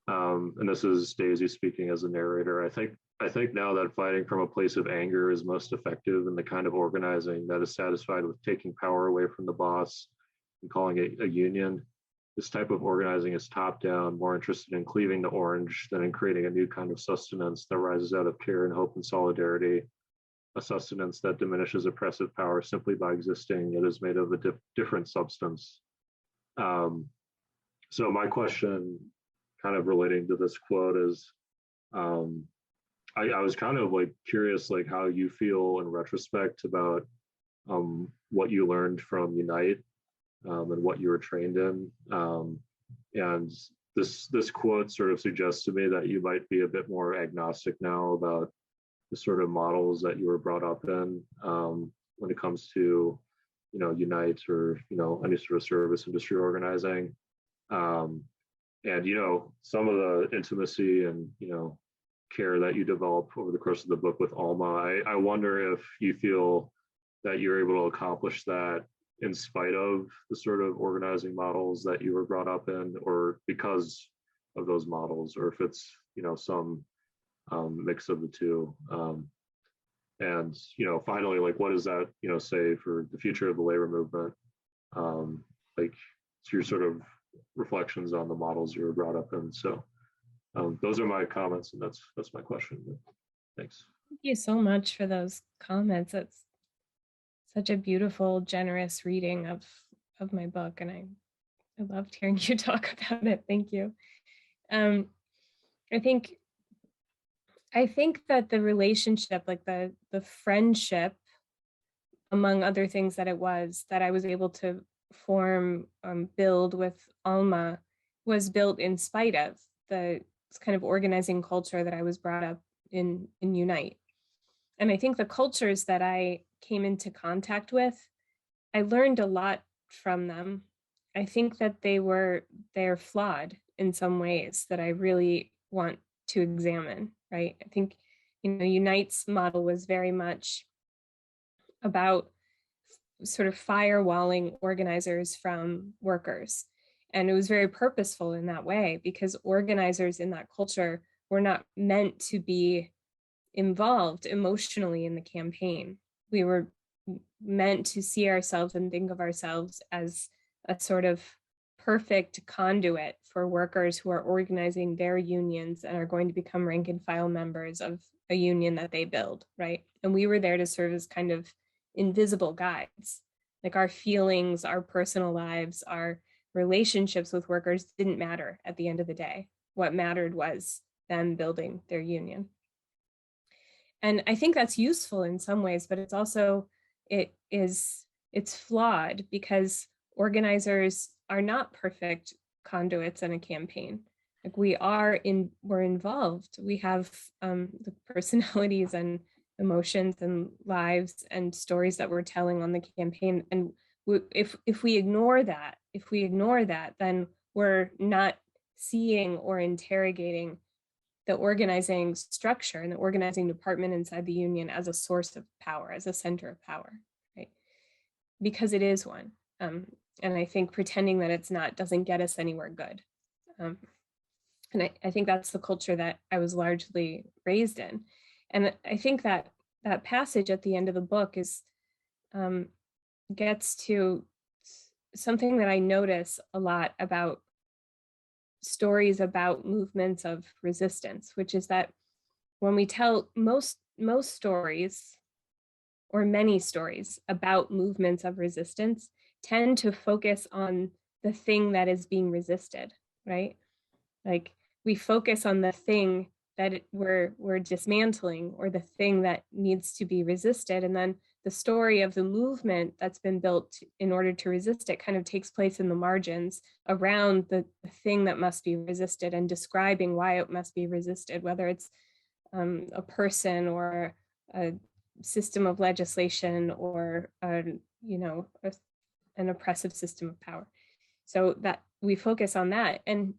and this is Daisy speaking as a narrator, I think now that fighting from a place of anger is most effective in the kind of organizing that is satisfied with taking power away from the boss and calling it a union. This type of organizing is top-down, more interested in cleaving the orange than in creating a new kind of sustenance that rises out of care and hope and solidarity, a sustenance that diminishes oppressive power simply by existing. It is made of a different substance. So my question, kind of relating to this quote, is I was kind of curious how you feel in retrospect about what you learned from Unite and what you were trained in. And this quote sort of suggests to me that you might be a bit more agnostic now about the sort of models that you were brought up in when it comes to, Unite or, any sort of service industry organizing. And, some of the intimacy and, care that you develop over the course of the book with Alma, I wonder if you feel that you're able to accomplish that in spite of the sort of organizing models that you were brought up in, or because of those models, or if it's, some mix of the two. And, finally, what does that, say for the future of the labor movement? It's your sort of reflections on the models you were brought up in. So those are my comments, and that's my question. Thanks. Thank you so much for those comments. It's such a beautiful, generous reading of my book, and I loved hearing you talk about it. Thank you. I think I think that the relationship, like the friendship, among other things that it was, that I was able to form, build with Alma, was built in spite of the kind of organizing culture that I was brought up in Unite. And I think the cultures that I came into contact with, I learned a lot from them. I think that they're flawed in some ways that I really want to examine, right? I think, Unite's model was very much about sort of firewalling organizers from workers. And it was very purposeful in that way, because organizers in that culture were not meant to be involved emotionally in the campaign. We were meant to see ourselves and think of ourselves as a sort of perfect conduit for workers who are organizing their unions and are going to become rank and file members of a union that they build, right? And we were there to serve as kind of invisible guides. Like our feelings, our personal lives, our relationships with workers didn't matter at the end of the day. What mattered was them building their union. And I think that's useful in some ways, but it's flawed, because organizers are not perfect conduits in a campaign. Like we're involved. We have the personalities and emotions and lives and stories that we're telling on the campaign. And if we ignore that, then we're not seeing or interrogating the organizing structure and the organizing department inside the union as a source of power, as a center of power, right? Because it is one. And I think pretending that it's not doesn't get us anywhere good. And I think that's the culture that I was largely raised in. And I think that that passage at the end of the book gets to something that I notice a lot about stories about movements of resistance, which is that when we tell most stories, or many stories about movements of resistance, tend to focus on the thing that is being resisted, right? Like we focus on the thing that we're dismantling, or the thing that needs to be resisted, and then the story of the movement that's been built in order to resist it kind of takes place in the margins around the thing that must be resisted, and describing why it must be resisted, whether it's a person or a system of legislation, or an oppressive system of power. So that we focus on that, and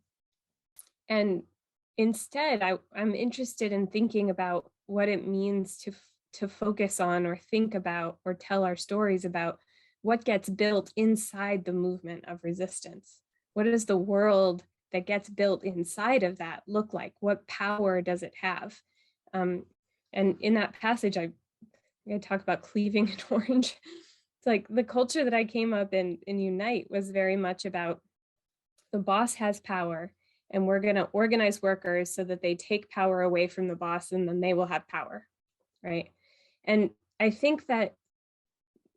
instead I'm interested in thinking about what it means to focus on, or think about, or tell our stories about what gets built inside the movement of resistance. What does the world that gets built inside of that look like? What power does it have? And in that passage, I talk about cleaving an orange. It's like the culture that I came up in Unite was very much about the boss has power, and we're going to organize workers so that they take power away from the boss, and then they will have power, right? And I think that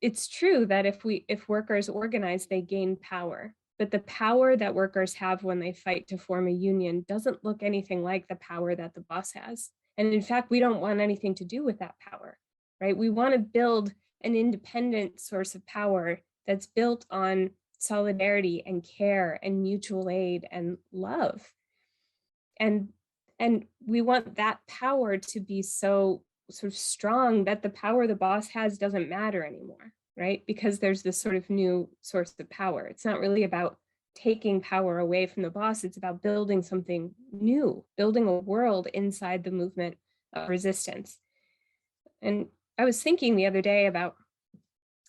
it's true that if workers organize, they gain power. But the power that workers have when they fight to form a union doesn't look anything like the power that the boss has. And in fact, we don't want anything to do with that power, right? We want to build an independent source of power that's built on solidarity and care and mutual aid and love. And we want that power to be so sort of strong that the power the boss has doesn't matter anymore, right? Because there's this sort of new source of power. It's not really about taking power away from the boss. It's about building something new, building a world inside the movement of resistance. And I was thinking the other day about,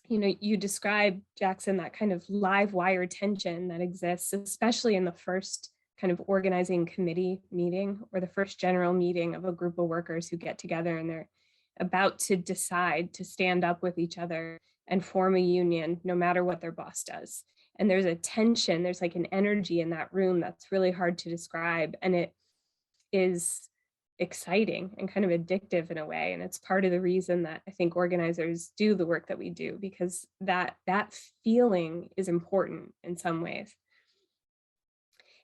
you described, Jackson, that kind of live wire tension that exists, especially in the first kind of organizing committee meeting, or the first general meeting of a group of workers who get together and they're about to decide to stand up with each other and form a union, no matter what their boss does. And there's a tension, there's like an energy in that room that's really hard to describe. And it is exciting and kind of addictive in a way. And it's part of the reason that I think organizers do the work that we do, because that feeling is important in some ways.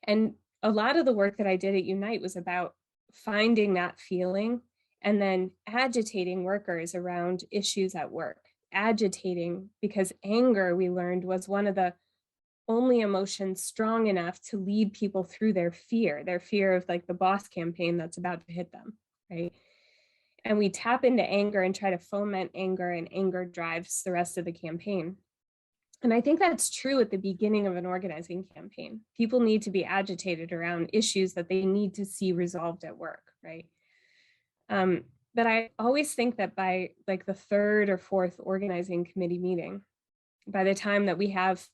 And a lot of the work that I did at Unite was about finding that feeling and then agitating workers around issues at work. Agitating because anger, we learned, was one of the only emotions strong enough to lead people through their fear of like the boss campaign that's about to hit them, right? And we tap into anger and try to foment anger, and anger drives the rest of the campaign. And I think that's true at the beginning of an organizing campaign. People need to be agitated around issues that they need to see resolved at work, right? But I always think that by like the third or fourth organizing committee meeting, by the time that we have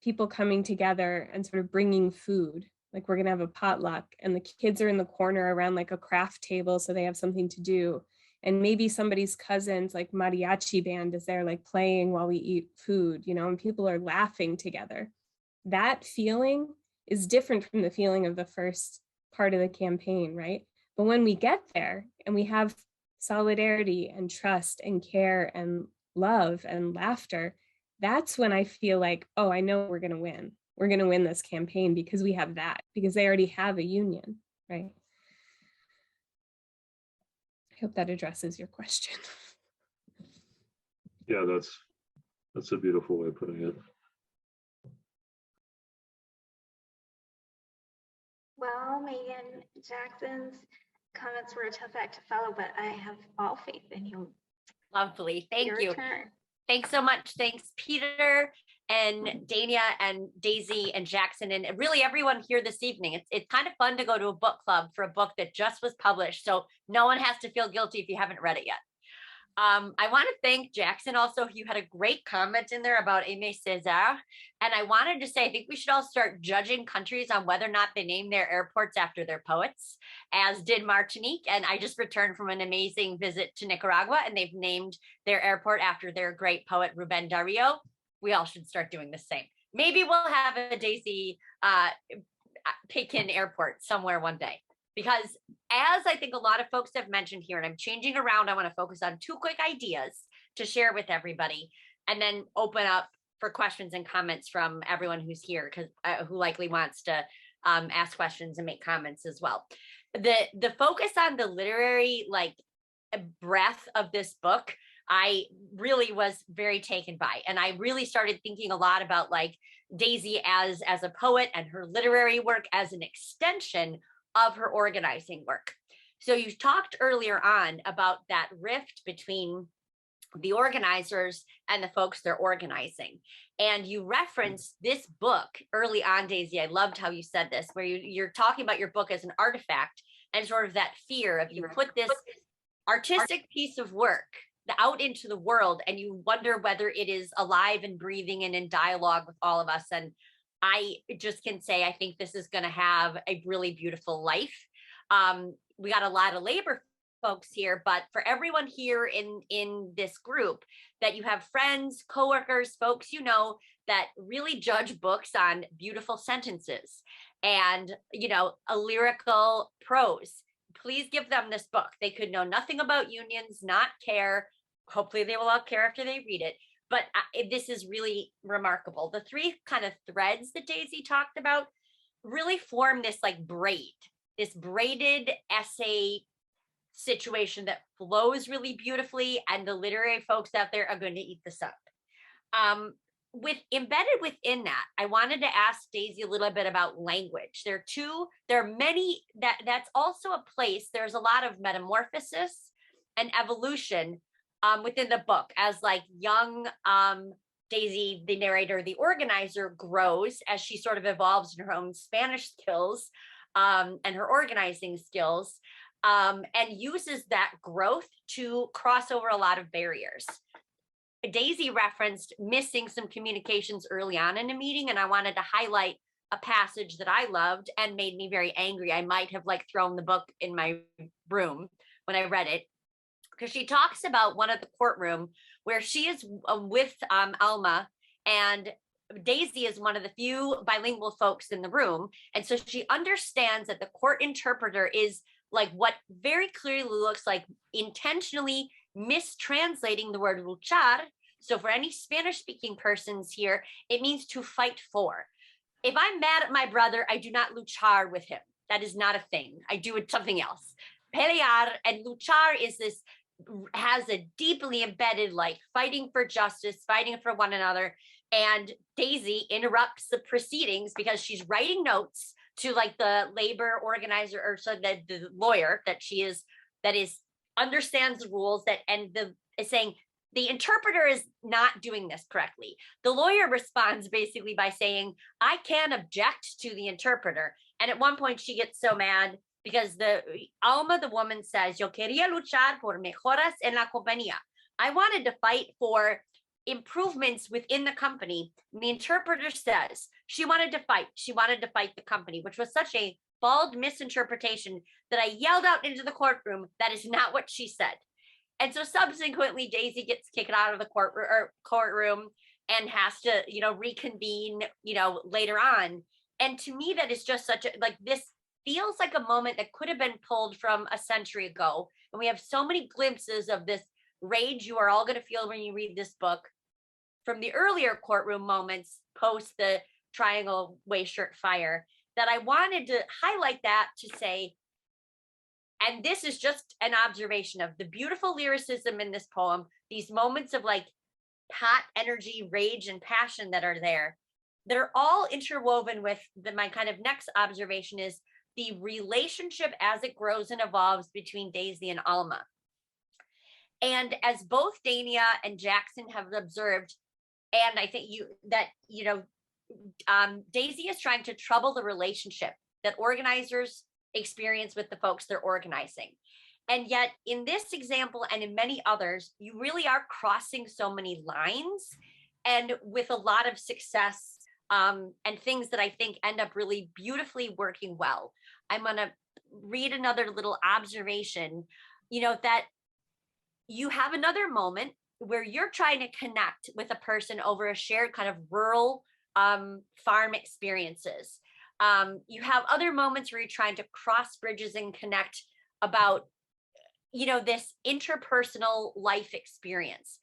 people coming together and sort of bringing food, like we're gonna have a potluck and the kids are in the corner around like a craft table so they have something to do. And maybe somebody's cousin's like mariachi band is there like playing while we eat food, you know, and people are laughing together. That feeling is different from the feeling of the first part of the campaign, right? But when we get there and we have solidarity and trust and care and love and laughter, that's when I feel like, oh, I know we're going to win. We're going to win this campaign because we have that, because they already have a union, right? I hope that addresses your question. Yeah, that's a beautiful way of putting it. Well, Megan, Jackson's comments were a tough act to follow, but I have all faith in you. Lovely. Thank Your you. turn. Thanks so much. Thanks, Peter and Dania and Daisy and Jackson and really everyone here this evening. It's kind of fun to go to a book club for a book that just was published, so no one has to feel guilty if you haven't read it yet. I want to thank Jackson also. You had a great comment in there about Aimé Césaire. And I wanted to say, I think we should all start judging countries on whether or not they name their airports after their poets, as did Martinique. And I just returned from an amazing visit to Nicaragua, and they've named their airport after their great poet, Rubén Darío. We all should start doing the same. Maybe we'll have a Daisy Pitkin airport somewhere one day. Because as I think a lot of folks have mentioned here, and I'm changing around, I want to focus on 2 quick ideas to share with everybody, and then open up for questions and comments from everyone who's here, because who likely wants to ask questions and make comments as well. The focus on the literary breadth of this book, I really was very taken by, and I really started thinking a lot about like Daisy as a poet and her literary work as an extension of her organizing work. So you talked earlier on about that rift between the organizers and the folks they're organizing. And you referenced this book early on, Daisy. I loved how you said this, where you're talking about your book as an artifact and sort of that fear of you put this artistic piece of work out into the world and you wonder whether it is alive and breathing and in dialogue with all of us. And I just can say, I think this is going to have a really beautiful life. We got a lot of labor folks here, but for everyone here in this group, that you have friends, coworkers, folks you know that really judge books on beautiful sentences and, you know, a lyrical prose, please give them this book. They could know nothing about unions, not care. Hopefully they will all care after they read it. But this is really remarkable. The 3 kind of threads that Daisy talked about really form this like braid, this braided essay situation that flows really beautifully, and the literary folks out there are going to eat this up. Embedded within that, I wanted to ask Daisy a little bit about language. There are many, that's also a place, there's a lot of metamorphosis and evolution within the book as like young Daisy, the narrator, the organizer, grows as she sort of evolves in her own Spanish skills and her organizing skills, and uses that growth to cross over a lot of barriers. Daisy referenced missing some communications early on in a meeting, and I wanted to highlight a passage that I loved and made me very angry. I might have like thrown the book in my room when I read it, because she talks about one of the courtroom where she is with Alma, and Daisy is one of the few bilingual folks in the room. And so she understands that the court interpreter is like what very clearly looks like intentionally mistranslating the word luchar. So for any Spanish speaking persons here, it means to fight for. If I'm mad at my brother, I do not luchar with him. That is not a thing. I do it something else. pelear and luchar is this, has a deeply embedded like fighting for justice, fighting for one another. And Daisy interrupts the proceedings because she's writing notes to like the labor organizer, or so that the lawyer that she is, that is understands the rules, that and the is saying the interpreter is not doing this correctly. The lawyer responds basically by saying, I can't object to the interpreter. And at one point she gets so mad because the Alma, the woman, says, yo quería luchar por mejoras en la compañía. I wanted to fight for improvements within the company. And the interpreter says she wanted to fight the company, which was such a bald misinterpretation that I yelled out into the courtroom, that is not what she said. And so subsequently, Daisy gets kicked out of the courtroom and has to, reconvene, later on. And to me, that is just such a, like, this feels like a moment that could have been pulled from a century ago. And we have so many glimpses of this rage you are all going to feel when you read this book from the earlier courtroom moments post the Triangle Waist Shirt fire, that I wanted to highlight that to say, and this is just an observation of the beautiful lyricism in this poem, these moments of like hot energy, rage, and passion that are there, that are all interwoven with my kind of next observation is the relationship as it grows and evolves between Daisy and Alma. And as both Dania and Jackson have observed, and I think Daisy is trying to trouble the relationship that organizers experience with the folks they're organizing. And yet in this example and in many others, you really are crossing so many lines, and with a lot of success and things that I think end up really beautifully working well. I'm going to read another little observation, that you have another moment where you're trying to connect with a person over a shared kind of rural farm experiences. You have other moments where you're trying to cross bridges and connect about, this interpersonal life experience.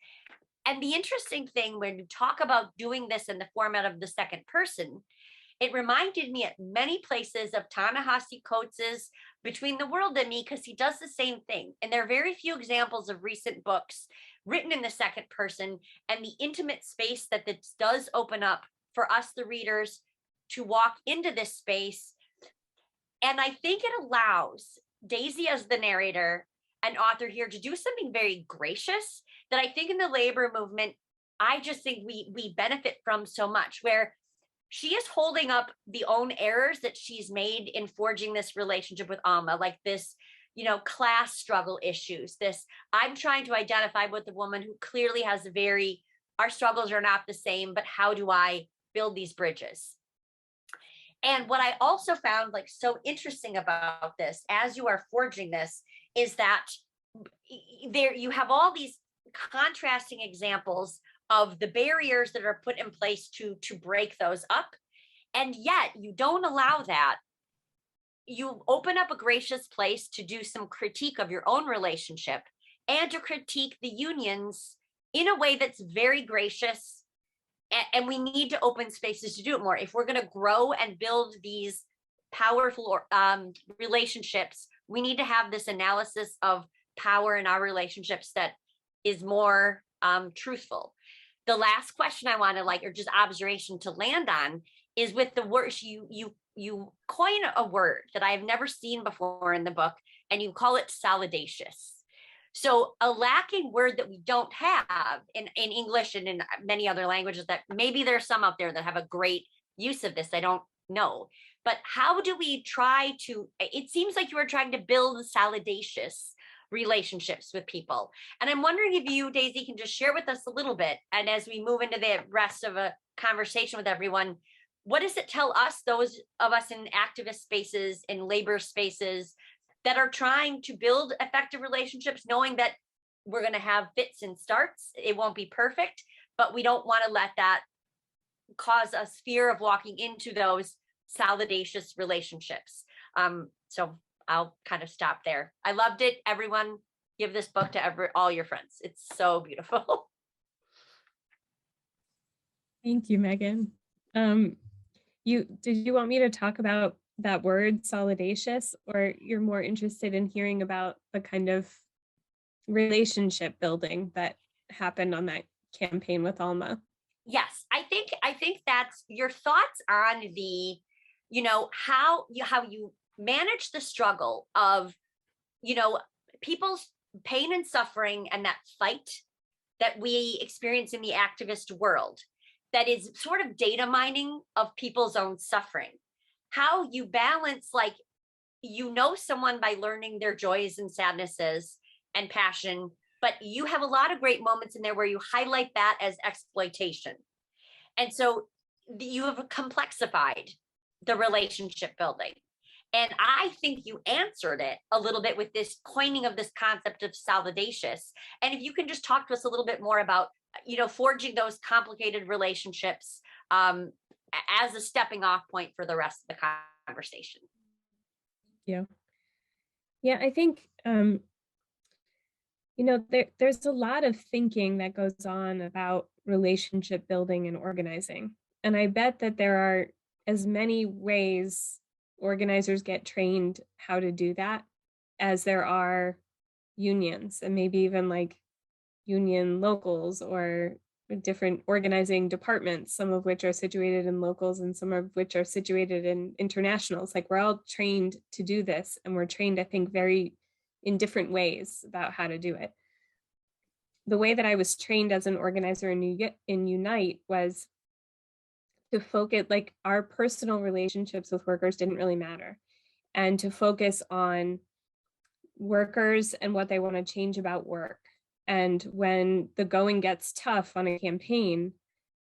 And the interesting thing when you talk about doing this in the format of the second person, it reminded me at many places of Ta-Nehisi Coates's Between the World and Me, because he does the same thing. And there are very few examples of recent books written in the second person, and the intimate space that this does open up for us, the readers, to walk into this space. And I think it allows Daisy as the narrator and author here to do something very gracious that I think in the labor movement, I just think we benefit from so much, where she is holding up the own errors that she's made in forging this relationship with Alma, like this, class struggle issues, this, I'm trying to identify with the woman who clearly has our struggles are not the same, but how do I build these bridges? And what I also found like so interesting about this, as you are forging this, is that there you have all these contrasting examples of the barriers that are put in place to break those up. And yet you don't allow that. You open up a gracious place to do some critique of your own relationship and to critique the unions in a way that's very gracious. And we need to open spaces to do it more. If we're going to grow and build these powerful relationships, we need to have this analysis of power in our relationships that is more truthful. The last question I want to or just observation to land on is with the words you coin a word that I have never seen before in the book, and you call it solidacious. So a lacking word that we don't have in English and in many other languages, that maybe there's some out there that have a great use of this, I don't know. But how do we try to, it seems like you are trying to build solidacious relationships with people. And I'm wondering if you, Daisy, can just share with us a little bit. And as we move into the rest of a conversation with everyone, what does it tell us, those of us in activist spaces, in labor spaces, that are trying to build effective relationships, knowing that we're going to have fits and starts, it won't be perfect, but we don't want to let that cause us fear of walking into those solidacious relationships. So I'll kind of stop there. I loved it. Everyone give this book to all your friends. It's so beautiful. Thank you, Megan. Did you want me to talk about that word solidacious, or you're more interested in hearing about the kind of relationship building that happened on that campaign with Alma? Yes, I think that's your thoughts on the, how you manage the struggle of, people's pain and suffering, and that fight that we experience in the activist world that is sort of data mining of people's own suffering. How you balance, like, someone by learning their joys and sadnesses and passion, but you have a lot of great moments in there where you highlight that as exploitation. And so you have complexified the relationship building. And I think you answered it a little bit with this coining of this concept of solidacious. And if you can just talk to us a little bit more about, forging those complicated relationships as a stepping off point for the rest of the conversation. Yeah. I think, there's a lot of thinking that goes on about relationship building and organizing. And I bet that there are as many ways organizers get trained how to do that as there are unions, and maybe even like union locals or different organizing departments, some of which are situated in locals and some of which are situated in internationals. Like, we're all trained to do this, and we're trained, I think, very in different ways about how to do it. The way that I was trained as an organizer in Unite was to focus, like, our personal relationships with workers didn't really matter, and to focus on workers and what they want to change about work. And when the going gets tough on a campaign,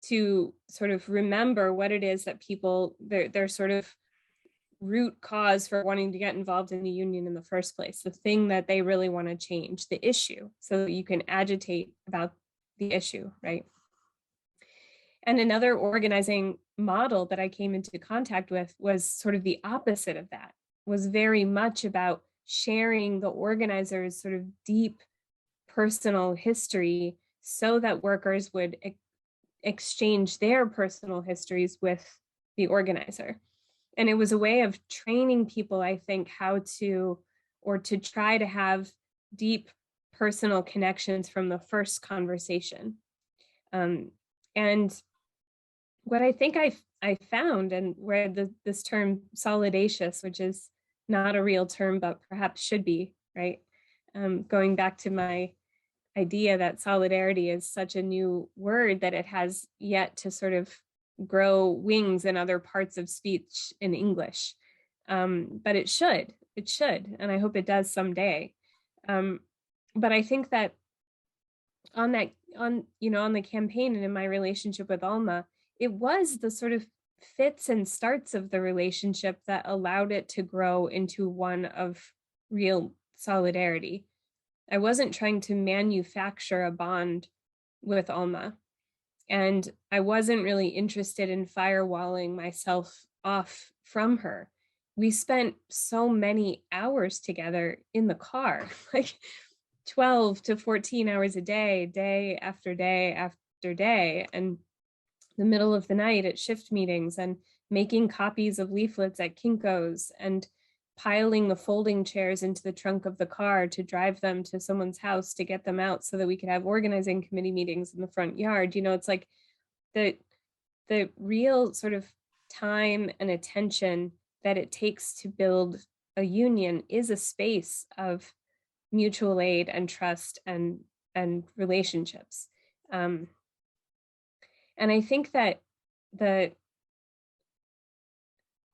to sort of remember what it is that people, their sort of root cause for wanting to get involved in the union in the first place, the thing that they really want to change, the issue, so that you can agitate about the issue, right? And another organizing model that I came into contact with was sort of the opposite of that, was very much about sharing the organizer's sort of deep personal history so that workers would exchange their personal histories with the organizer. And it was a way of training people, I think, how to, or to try to have deep personal connections from the first conversation. And what I think I found, and where this term solidacious, which is not a real term, but perhaps should be, right? Going back to my idea that solidarity is such a new word that it has yet to sort of grow wings in other parts of speech in English. But it should, and I hope it does someday. But I think that on the campaign and in my relationship with Alma, it was the sort of fits and starts of the relationship that allowed it to grow into one of real solidarity. I wasn't trying to manufacture a bond with Alma, and I wasn't really interested in firewalling myself off from her. We spent so many hours together in the car, like 12 to 14 hours a day, day after day after day, and the middle of the night at shift meetings, and making copies of leaflets at Kinko's, and piling the folding chairs into the trunk of the car to drive them to someone's house to get them out so that we could have organizing committee meetings in the front yard. It's like the real sort of time and attention that it takes to build a union is a space of mutual aid and trust and relationships. And I think that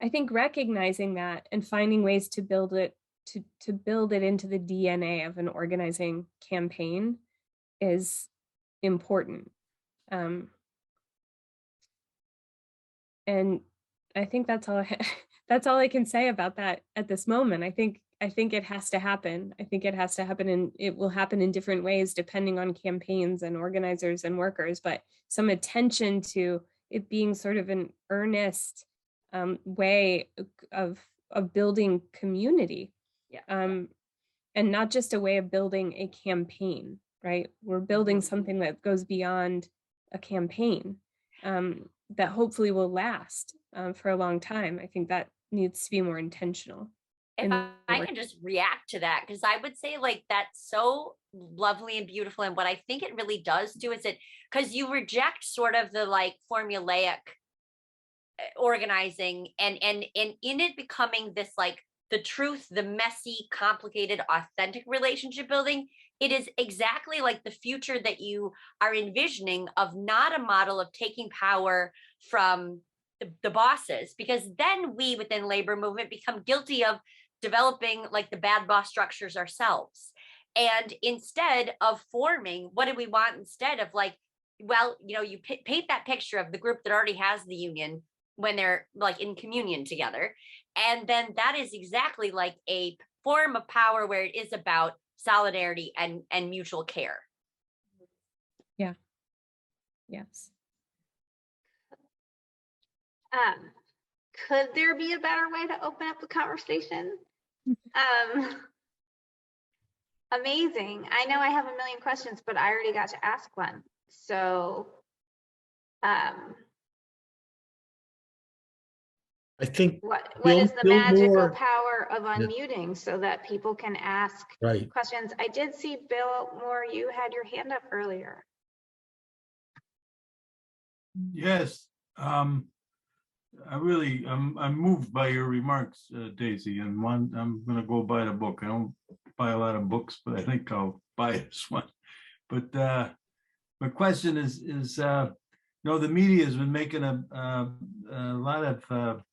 I think recognizing that and finding ways to build it, to build it into the DNA of an organizing campaign is important. And I think that's all that's all I can say about that at this moment. I think it has to happen. I think it has to happen, and it will happen in different ways depending on campaigns and organizers and workers, but some attention to it being sort of an earnest way of building community. And not just a way of building a campaign, right? We're building something that goes beyond a campaign, that hopefully will last for a long time. I think that needs to be more intentional. If I can just react to that, because I would say like that's so lovely and beautiful. And what I think it really does do is because you reject sort of the like formulaic organizing and in it becoming this like the truth, the messy, complicated, authentic relationship building, it is exactly like the future that you are envisioning of not a model of taking power from the bosses, because then we within labor movement become guilty of developing like the bad boss structures ourselves. And instead of forming, what do we want instead of like, well, you paint that picture of the group that already has the union when they're like in communion together. And then that is exactly like a form of power where it is about solidarity and mutual care. Yeah. Yes. Could there be a better way to open up the conversation? Amazing. I know I have a million questions, but I already got to ask one. So, I think what Bill- is the Bill magical Moore- power of unmuting so that people can ask Right. questions? I did see Bill Moore, you had your hand up earlier. Yes, I'm moved by your remarks, Daisy, and I'm gonna go buy the book. I don't buy a lot of books, but I think I'll buy this one. But my question is, the media has been making a lot of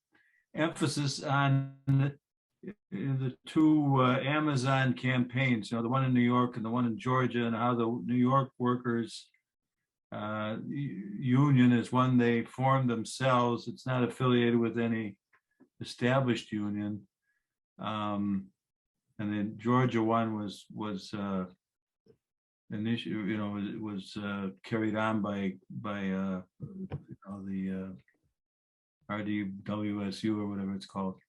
emphasis on the two Amazon campaigns, the one in New York and the one in Georgia, and how the New York workers union is one they formed themselves. It's not affiliated with any established union. And then Georgia one was an issue, it was carried on by the RDWSU or whatever it's called.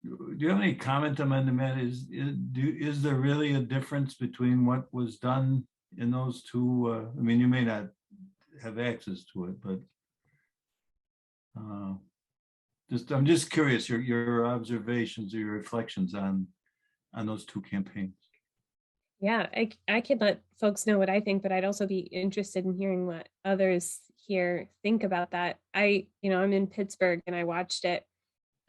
Do you have any comment on that? Is there really a difference between what was done in those two? I mean, you may not have access to it, but I'm just curious your observations or your reflections on those two campaigns. Yeah, I could let folks know what I think, but I'd also be interested in hearing what others here think about that. I'm in Pittsburgh and I watched it.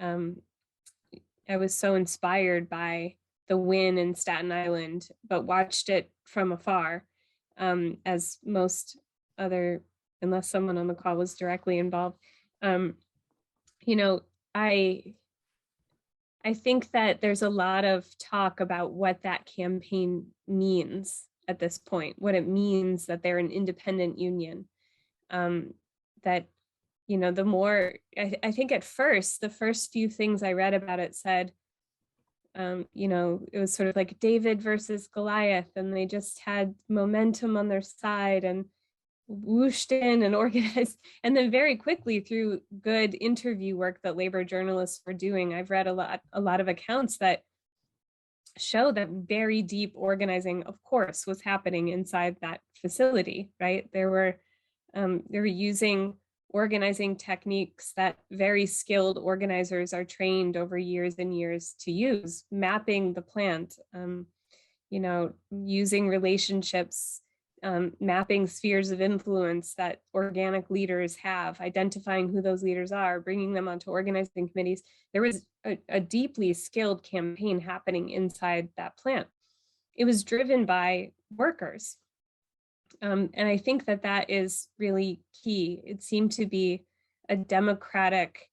I was so inspired by the win in Staten Island, but watched it from afar, as most other, unless someone on the call was directly involved. I think that there's a lot of talk about what that campaign means at this point, what it means that they're an independent union. That, the more, I think at first, the first few things I read about it said, it was sort of like David versus Goliath, and they just had momentum on their side and whooshed in and organized. And then very quickly, through good interview work that labor journalists were doing, I've read a lot of accounts that show that very deep organizing, of course, was happening inside that facility, right? They were using organizing techniques that very skilled organizers are trained over years and years to use, mapping the plant, using relationships, mapping spheres of influence that organic leaders have, identifying who those leaders are, bringing them onto organizing committees. There was a deeply skilled campaign happening inside that plant. It was driven by workers. And I think that is really key. It seemed to be a democratic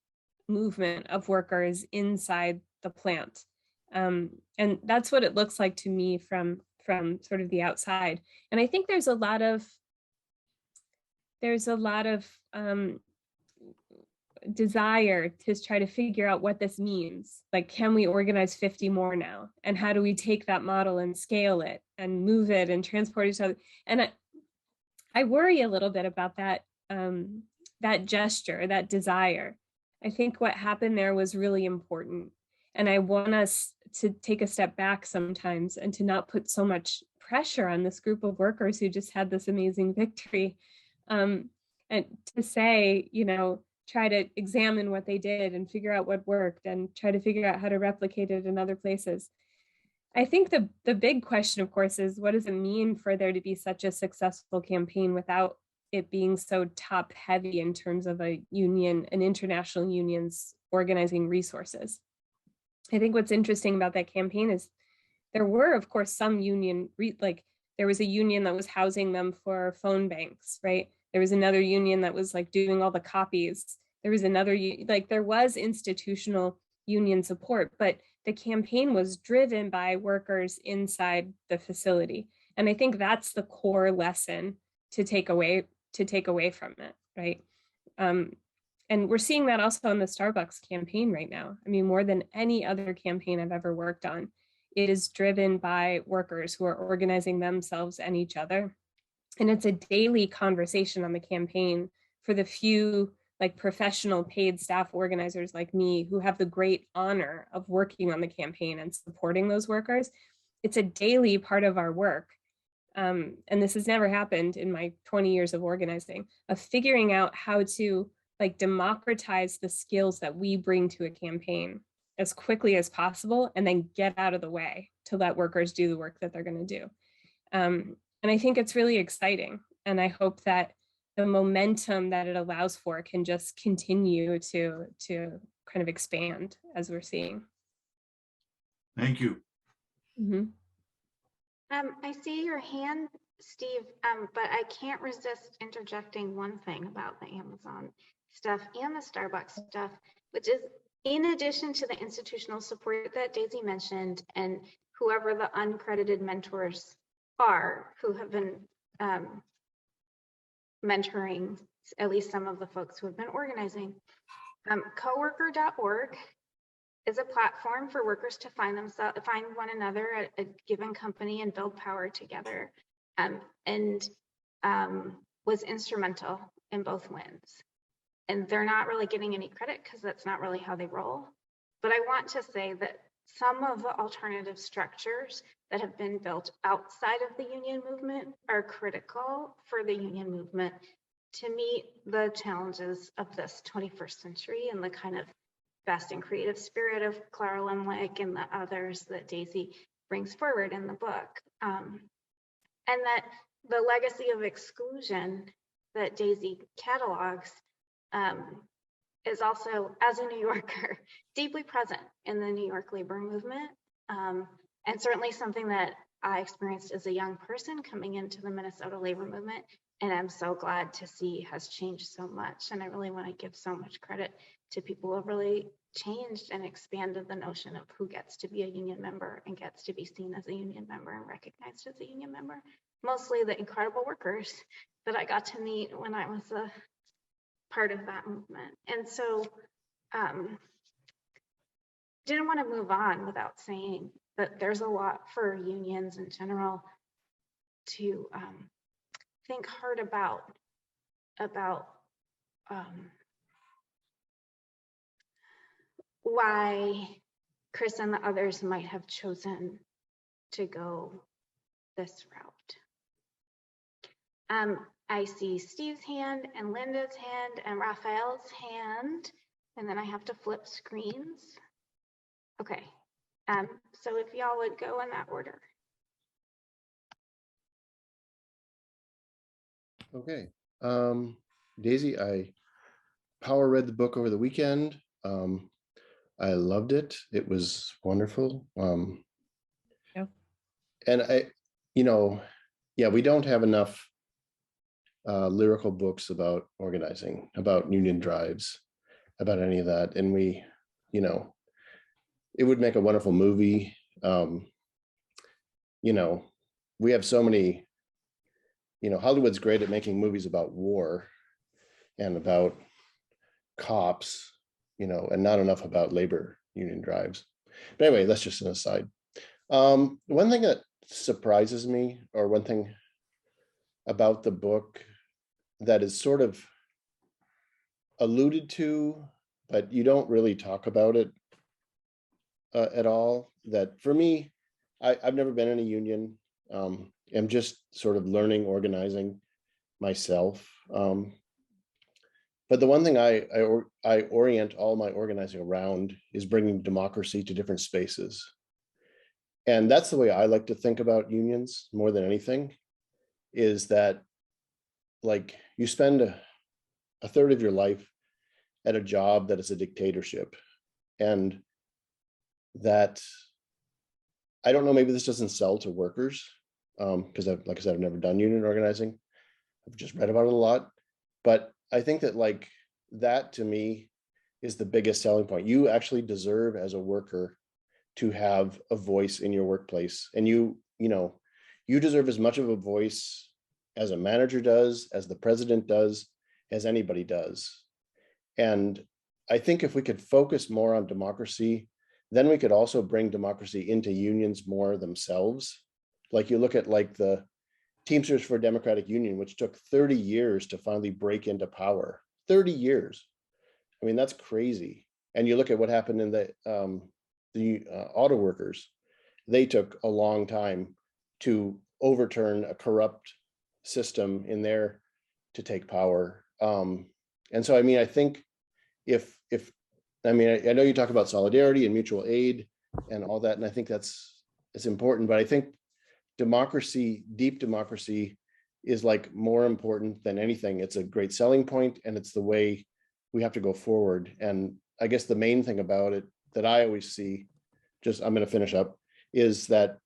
movement of workers inside the plant. And that's what it looks like to me from sort of the outside. And I think there's a lot of desire to try to figure out what this means. Like, can we organize 50 more now? And how do we take that model and scale it and move it and transport each other? And I worry a little bit about that, that gesture, that desire. I think what happened there was really important. And I want us to take a step back sometimes and to not put so much pressure on this group of workers who just had this amazing victory. And to say, try to examine what they did and figure out what worked and try to figure out how to replicate it in other places. I think the big question, of course, is what does it mean for there to be such a successful campaign without it being so top heavy in terms of an international union's organizing resources? I think what's interesting about that campaign is there were, of course, some union, like there was a union that was housing them for phone banks, right? There was another union that was like doing all the copies. There was another, like there was institutional union support, but the campaign was driven by workers inside the facility. And I think that's the core lesson to take away from it, right? And we're seeing that also on the Starbucks campaign right now. I mean, more than any other campaign I've ever worked on, it is driven by workers who are organizing themselves and each other. And it's a daily conversation on the campaign for the few like professional paid staff organizers like me who have the great honor of working on the campaign and supporting those workers. It's a daily part of our work. And this has never happened in my 20 years of organizing, of figuring out how to like democratize the skills that we bring to a campaign as quickly as possible and then get out of the way to let workers do the work that they're going to do. And I think it's really exciting. And I hope that the momentum that it allows for can just continue to kind of expand as we're seeing. Thank you. Mm-hmm. I see your hand, Steve, but I can't resist interjecting one thing about the Amazon stuff and the Starbucks stuff, which is in addition to the institutional support that Daisy mentioned and whoever the uncredited mentors are who have been mentoring at least some of the folks who have been organizing. Coworker.org is a platform for workers to find one another at a given company and build power together, and was instrumental in both wins. And they're not really getting any credit because that's not really how they roll. But I want to say that some of the alternative structures that have been built outside of the union movement are critical for the union movement to meet the challenges of this 21st century and the kind of best and creative spirit of Clara Lemlich and the others that Daisy brings forward in the book. And that the legacy of exclusion that Daisy catalogs is also, as a New Yorker, deeply present in the New York labor movement, and certainly something that I experienced as a young person coming into the Minnesota labor movement, and I'm so glad to see has changed so much. And I really want to give so much credit to people who have really changed and expanded the notion of who gets to be a union member and gets to be seen as a union member and recognized as a union member. Mostly the incredible workers that I got to meet when I was a part of that movement. And so didn't want to move on without saying that there's a lot for unions in general to think hard about why Chris and the others might have chosen to go this route. I see Steve's hand and Linda's hand and Raphael's hand, and then I have to flip screens. Okay, so if y'all would go in that order. Okay, Daisy, I power read the book over the weekend. I loved it. It was wonderful. Yeah. And yeah, we don't have enough lyrical books about organizing, about union drives, about any of that. And we, it would make a wonderful movie. We have so many, Hollywood's great at making movies about war and about cops, and not enough about labor union drives. But anyway, that's just an aside. One thing that surprises me, or one thing about the book that is sort of alluded to, but you don't really talk about it at all, that for me, I've never been in a union. I'm just sort of learning organizing myself. But But the one thing I orient all my organizing around is bringing democracy to different spaces. And that's the way I like to think about unions more than anything, is that like you spend a third of your life at a job that is a dictatorship. And that, I don't know, maybe this doesn't sell to workers, because like I said, I've never done union organizing. I've just read about it a lot. But I think that like that to me is the biggest selling point. You actually deserve as a worker to have a voice in your workplace. And you deserve as much of a voice as a manager does, as the president does, as anybody does. And I think if we could focus more on democracy, then we could also bring democracy into unions more themselves. Like you look at like the Teamsters for Democratic Union, which took 30 years to finally break into power. 30 years. I mean, that's crazy. And you look at what happened in the auto workers. They took a long time to overturn a corrupt system in there to take power. And so, I mean, I think I know you talk about solidarity and mutual aid and all that, and I think it's important, but I think democracy, deep democracy, is like more important than anything. It's a great selling point, and it's the way we have to go forward. And I guess the main thing about it that I always see, I'm going to finish up, is that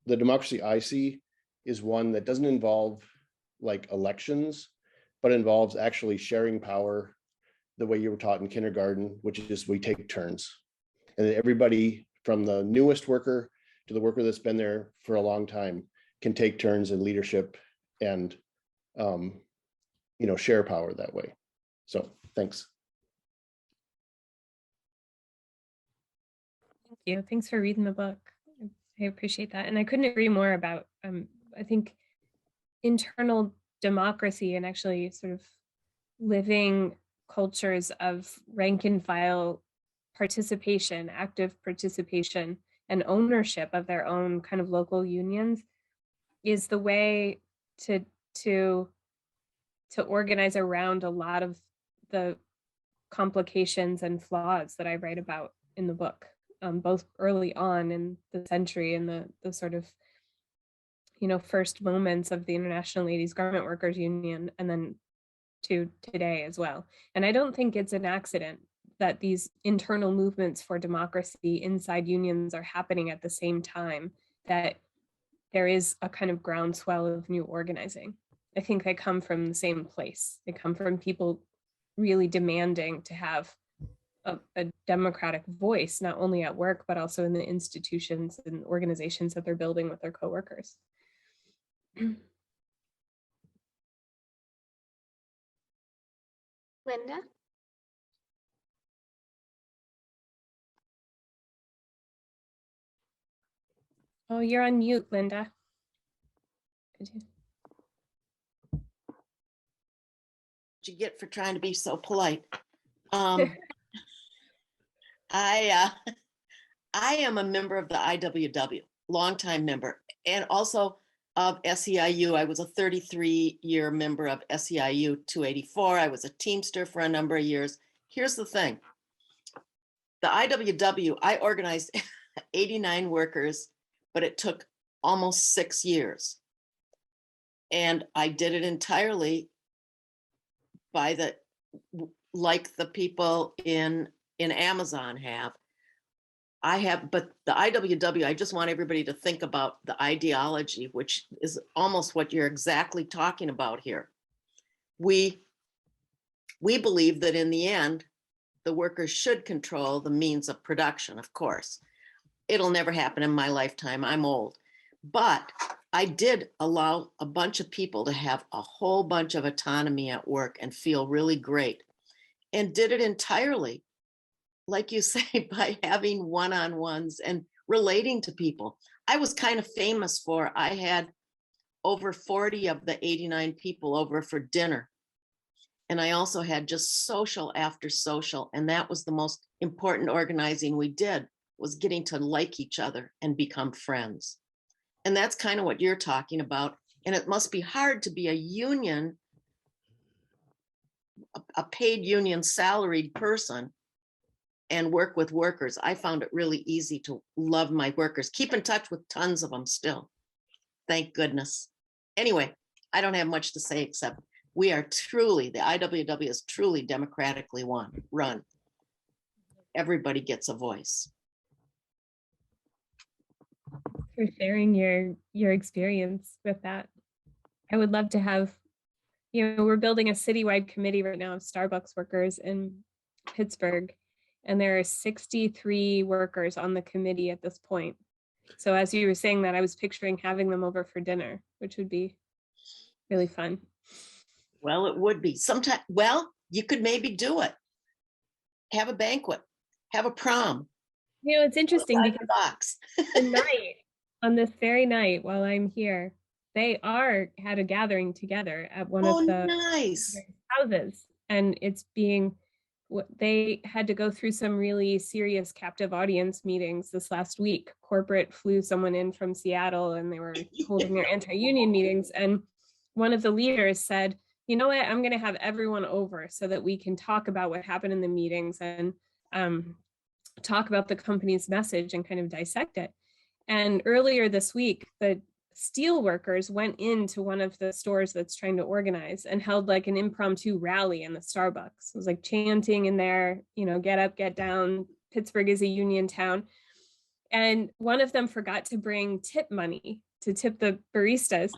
the democracy I see is one that doesn't involve like elections, but involves actually sharing power the way you were taught in kindergarten, which is we take turns. And everybody from the newest worker to the worker that's been there for a long time can take turns in leadership and, share power that way. So thanks. Thank you. Thanks for reading the book. I appreciate that. And I couldn't agree more about, I think, internal democracy and actually sort of living cultures of rank and file participation, active participation, and ownership of their own kind of local unions is the way to organize around a lot of the complications and flaws that I write about in the book, both early on in the century and the sort of first moments of the International Ladies Garment Workers Union, and then to today as well. And I don't think it's an accident that these internal movements for democracy inside unions are happening at the same time that there is a kind of groundswell of new organizing. I think they come from the same place. They come from people really demanding to have a democratic voice, not only at work, but also in the institutions and organizations that they're building with their coworkers. Linda? Oh, you're on mute, Linda. What you get for trying to be so polite. I am a member of the IWW, longtime member, and also of SEIU. I was a 33-year member of SEIU 284. I was a Teamster for a number of years. Here's the thing. The IWW, I organized 89 workers, but it took almost 6 years. And I did it entirely like the people in Amazon have. But the IWW, I just want everybody to think about the ideology, which is almost what you're exactly talking about here. We believe that in the end, the workers should control the means of production, of course. It'll never happen in my lifetime. I'm old. But I did allow a bunch of people to have a whole bunch of autonomy at work and feel really great, and did it entirely, like you say, by having one-on-ones and relating to people. I was kind of famous I had over 40 of the 89 people over for dinner. And I also had just social after social. And that was the most important organizing we did, was getting to like each other and become friends. And that's kind of what you're talking about. And it must be hard to be a union a paid union salaried person and work with workers. I found it really easy to love my workers. Keep in touch with tons of them still. Thank goodness. Anyway, I don't have much to say except we are truly, the IWW is truly democratically run. Everybody gets a voice. For sharing your experience with that. I would love to have, we're building a citywide committee right now of Starbucks workers in Pittsburgh, and there are 63 workers on the committee at this point. So as you were saying that, I was picturing having them over for dinner, which would be really fun. Well, it would be sometime. Well, you could maybe do it. Have a banquet, have a prom. It's interesting because tonight, on this very night while I'm here, they had a gathering together at one of the nice houses, and it's being, they had to go through some really serious captive audience meetings this last week. Corporate flew someone in from Seattle, and they were holding their anti-union meetings, and one of the leaders said, you know what, I'm going to have everyone over so that we can talk about what happened in the meetings and talk about the company's message and kind of dissect it. And earlier this week, the steel workers went into one of the stores that's trying to organize and held like an impromptu rally in the Starbucks. It was like chanting in there, get up, get down. Pittsburgh is a union town. And one of them forgot to bring tip money to tip the baristas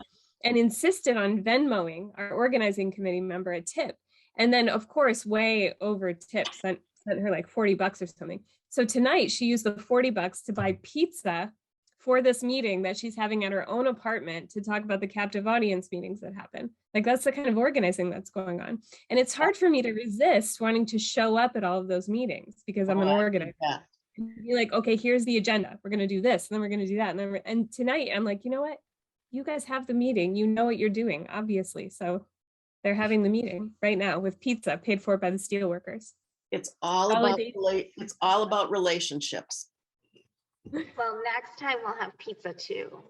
and insisted on Venmoing our organizing committee member a tip. And then, of course, way over tips, sent her like $40 or something. So tonight she used the $40 to buy pizza for this meeting that she's having at her own apartment to talk about the captive audience meetings that happen. Like, that's the kind of organizing that's going on. And it's hard for me to resist wanting to show up at all of those meetings because I'm an organizer. Be like, okay, here's the agenda. We're going to do this, and then we're going to do that. And tonight I'm like, you know what? You guys have the meeting. You know what you're doing, obviously. So they're having the meeting right now with pizza paid for by the steelworkers. It's all about relationships. Well, next time we'll have pizza too.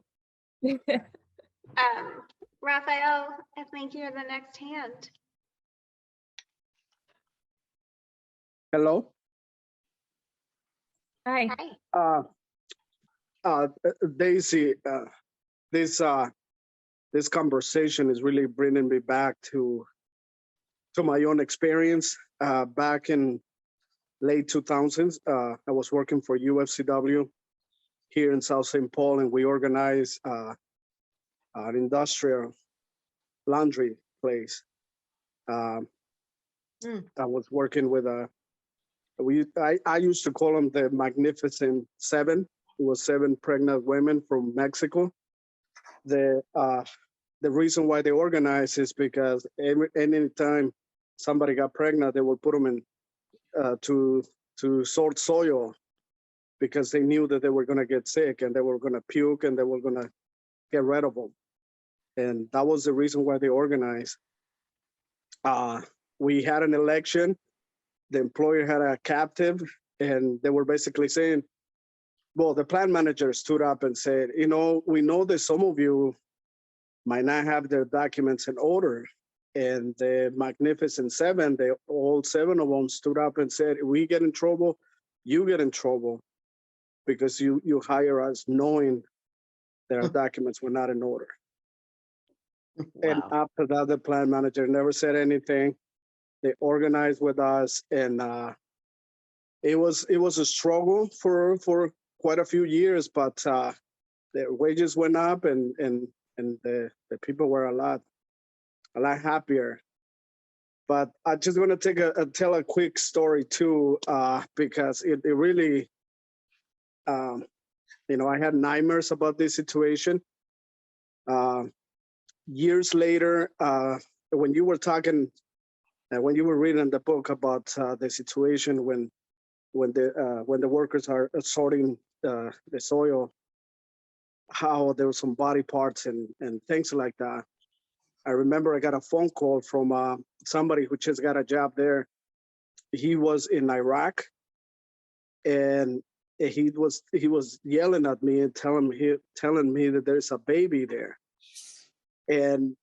Raphael, I think you're the next hand. Hello. Hi. Daisy, this conversation is really bringing me back to my own experience. Back in late 2000s, I was working for UFCW here in South St. Paul, and we organized an industrial laundry place. I was working with I used to call them the Magnificent Seven. It was 7 pregnant women from Mexico. The reason why they organized is because any time somebody got pregnant, they would put them in to sort soil, because they knew that they were going to get sick and they were going to puke and they were going to get rid of them. And that was the reason why they organized. We had an election. The employer had a captive, and they were basically saying, well, the plant manager stood up and said, we know that some of you might not have their documents in order. And the Magnificent Seven, all 7 of them stood up and said, if we get in trouble, you get in trouble, because you hire us knowing that our documents were not in order. Wow. And after that, the plant manager never said anything. They organized with us, and it was a struggle for quite a few years, but their wages went up, and the people were a lot happier. But I just want to tell a quick story too, because it really, I had nightmares about this situation. Years later, when you were talking, when you were reading the book about the situation when the workers are sorting the soil, how there were some body parts and things like that. I remember I got a phone call from somebody who just got a job there. He was in Iraq, and he was yelling at me and telling me that there's a baby there. And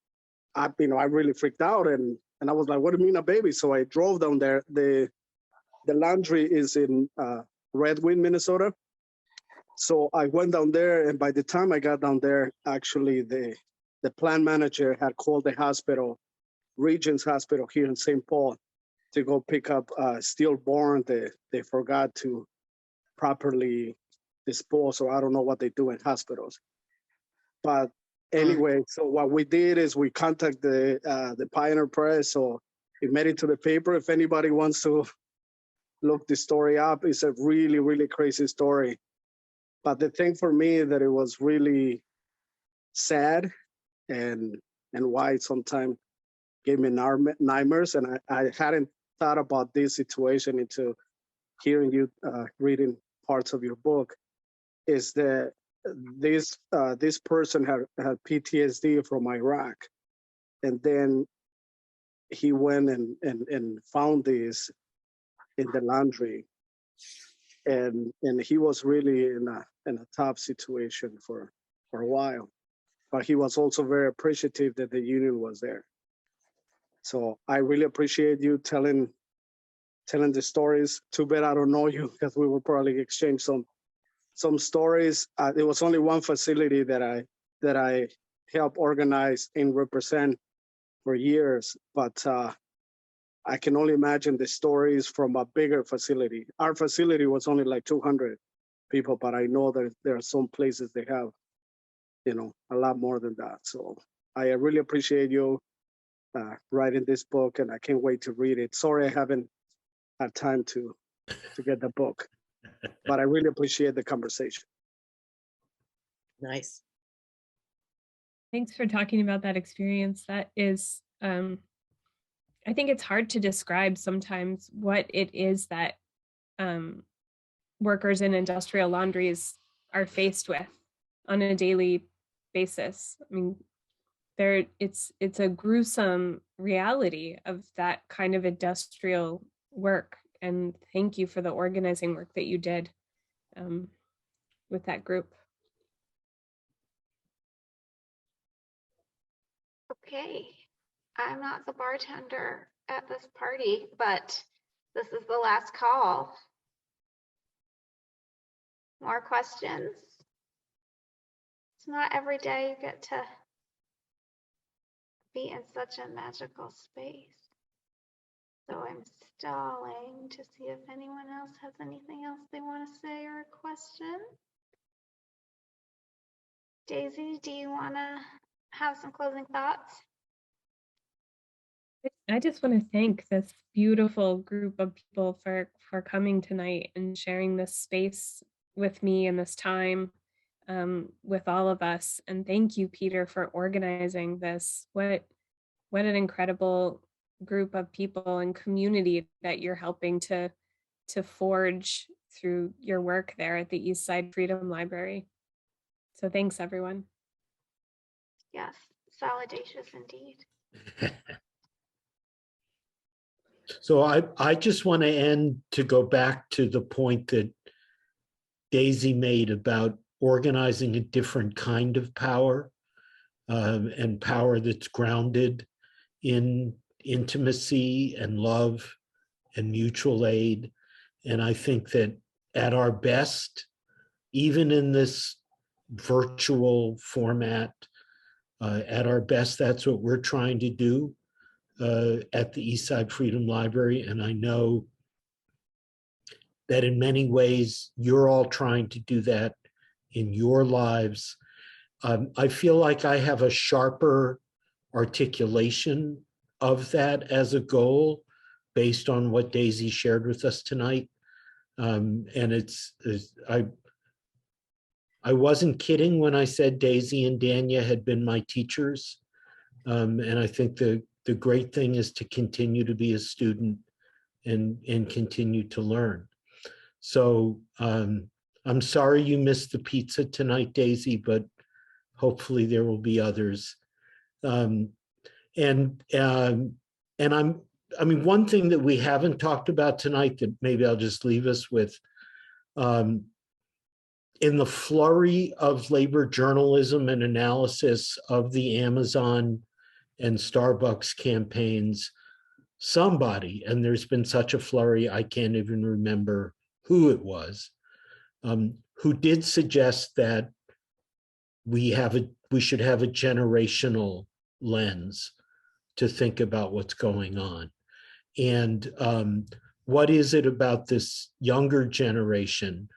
I really freaked out, and And I was like, what do you mean a baby? So I drove down there. The laundry is in Red Wing, Minnesota. So I went down there, and by the time I got down there, actually the plant manager had called the hospital, Regents Hospital here in St. Paul, to go pick up stillborn. They forgot to properly dispose, or I don't know what they do in hospitals. But anyway, so what we did is we contacted the Pioneer Press, so it made it to the paper. If anybody wants to look the story up, it's a really, really crazy story. But the thing for me that it was really sad and why it sometimes gave me nightmares. And I hadn't thought about this situation until hearing you reading parts of your book, is that this person had PTSD from Iraq. And then he went and found this in the laundry. And he was really in a tough situation for a while. But he was also very appreciative that the union was there. So I really appreciate you telling the stories. Too bad I don't know you, because we will probably exchange some stories. There was only one facility that I helped organize and represent for years, but I can only imagine the stories from a bigger facility. Our facility was only like 200 people, but I know that there are some places they have, a lot more than that. So I really appreciate you writing this book, and I can't wait to read it. Sorry, I haven't had time to get the book, but I really appreciate the conversation. Nice. Thanks for talking about that experience. That is, I think it's hard to describe sometimes what it is that workers in industrial laundries are faced with on a daily basis. I mean, it's a gruesome reality of that kind of industrial work. And thank you for the organizing work that you did with that group. Okay, I'm not the bartender at this party, but this is the last call. More questions? It's not every day you get to be in such a magical space. So I'm stalling to see if anyone else has anything else they want to say or a question. Daisy, do you want to have some closing thoughts? I just want to thank this beautiful group of people for coming tonight and sharing this space with me and this time with all of us. And thank you, Peter, for organizing this. What an incredible group of people and community that you're helping to forge through your work there at the East Side Freedom Library. So thanks, everyone. Yes, salacious indeed. So I just want to go back to the point that Daisy made about organizing a different kind of power, and power that's grounded in intimacy and love and mutual aid. And I think that at our best, even in this virtual format, at our best, that's what we're trying to do at the East Side Freedom Library. And I know that in many ways, you're all trying to do that in your lives. I feel like I have a sharper articulation of that as a goal based on what Daisy shared with us tonight. And I wasn't kidding when I said Daisy and Dania had been my teachers. And I think the great thing is to continue to be a student and continue to learn. So I'm sorry you missed the pizza tonight, Daisy, but hopefully there will be others. And I mean, one thing that we haven't talked about tonight that maybe I'll just leave us with, in the flurry of labor journalism and analysis of the Amazon and Starbucks campaigns, somebody, and there's been such a flurry, I can't even remember who it was, who did suggest that we should have a generational lens to think about what's going on. And what is it about this younger generation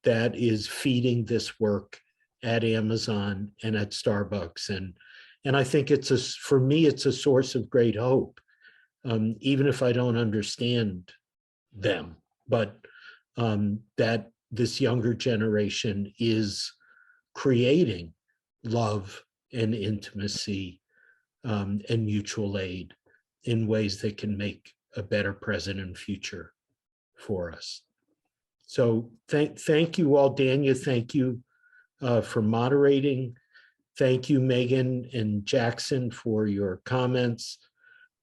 that is feeding this work at Amazon and at Starbucks? And I think for me, it's a source of great hope, even if I don't understand them, but that this younger generation is creating love and intimacy and mutual aid in ways that can make a better present and future for us. So thank you all. Dania, thank you for moderating. Thank you, Megan and Jackson, for your comments.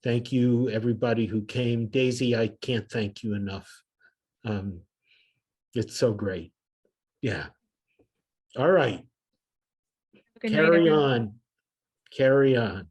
Thank you, everybody who came. Daisy, I can't thank you enough. It's so great. Yeah. All right. Good night, Carry everyone. on. Carry on.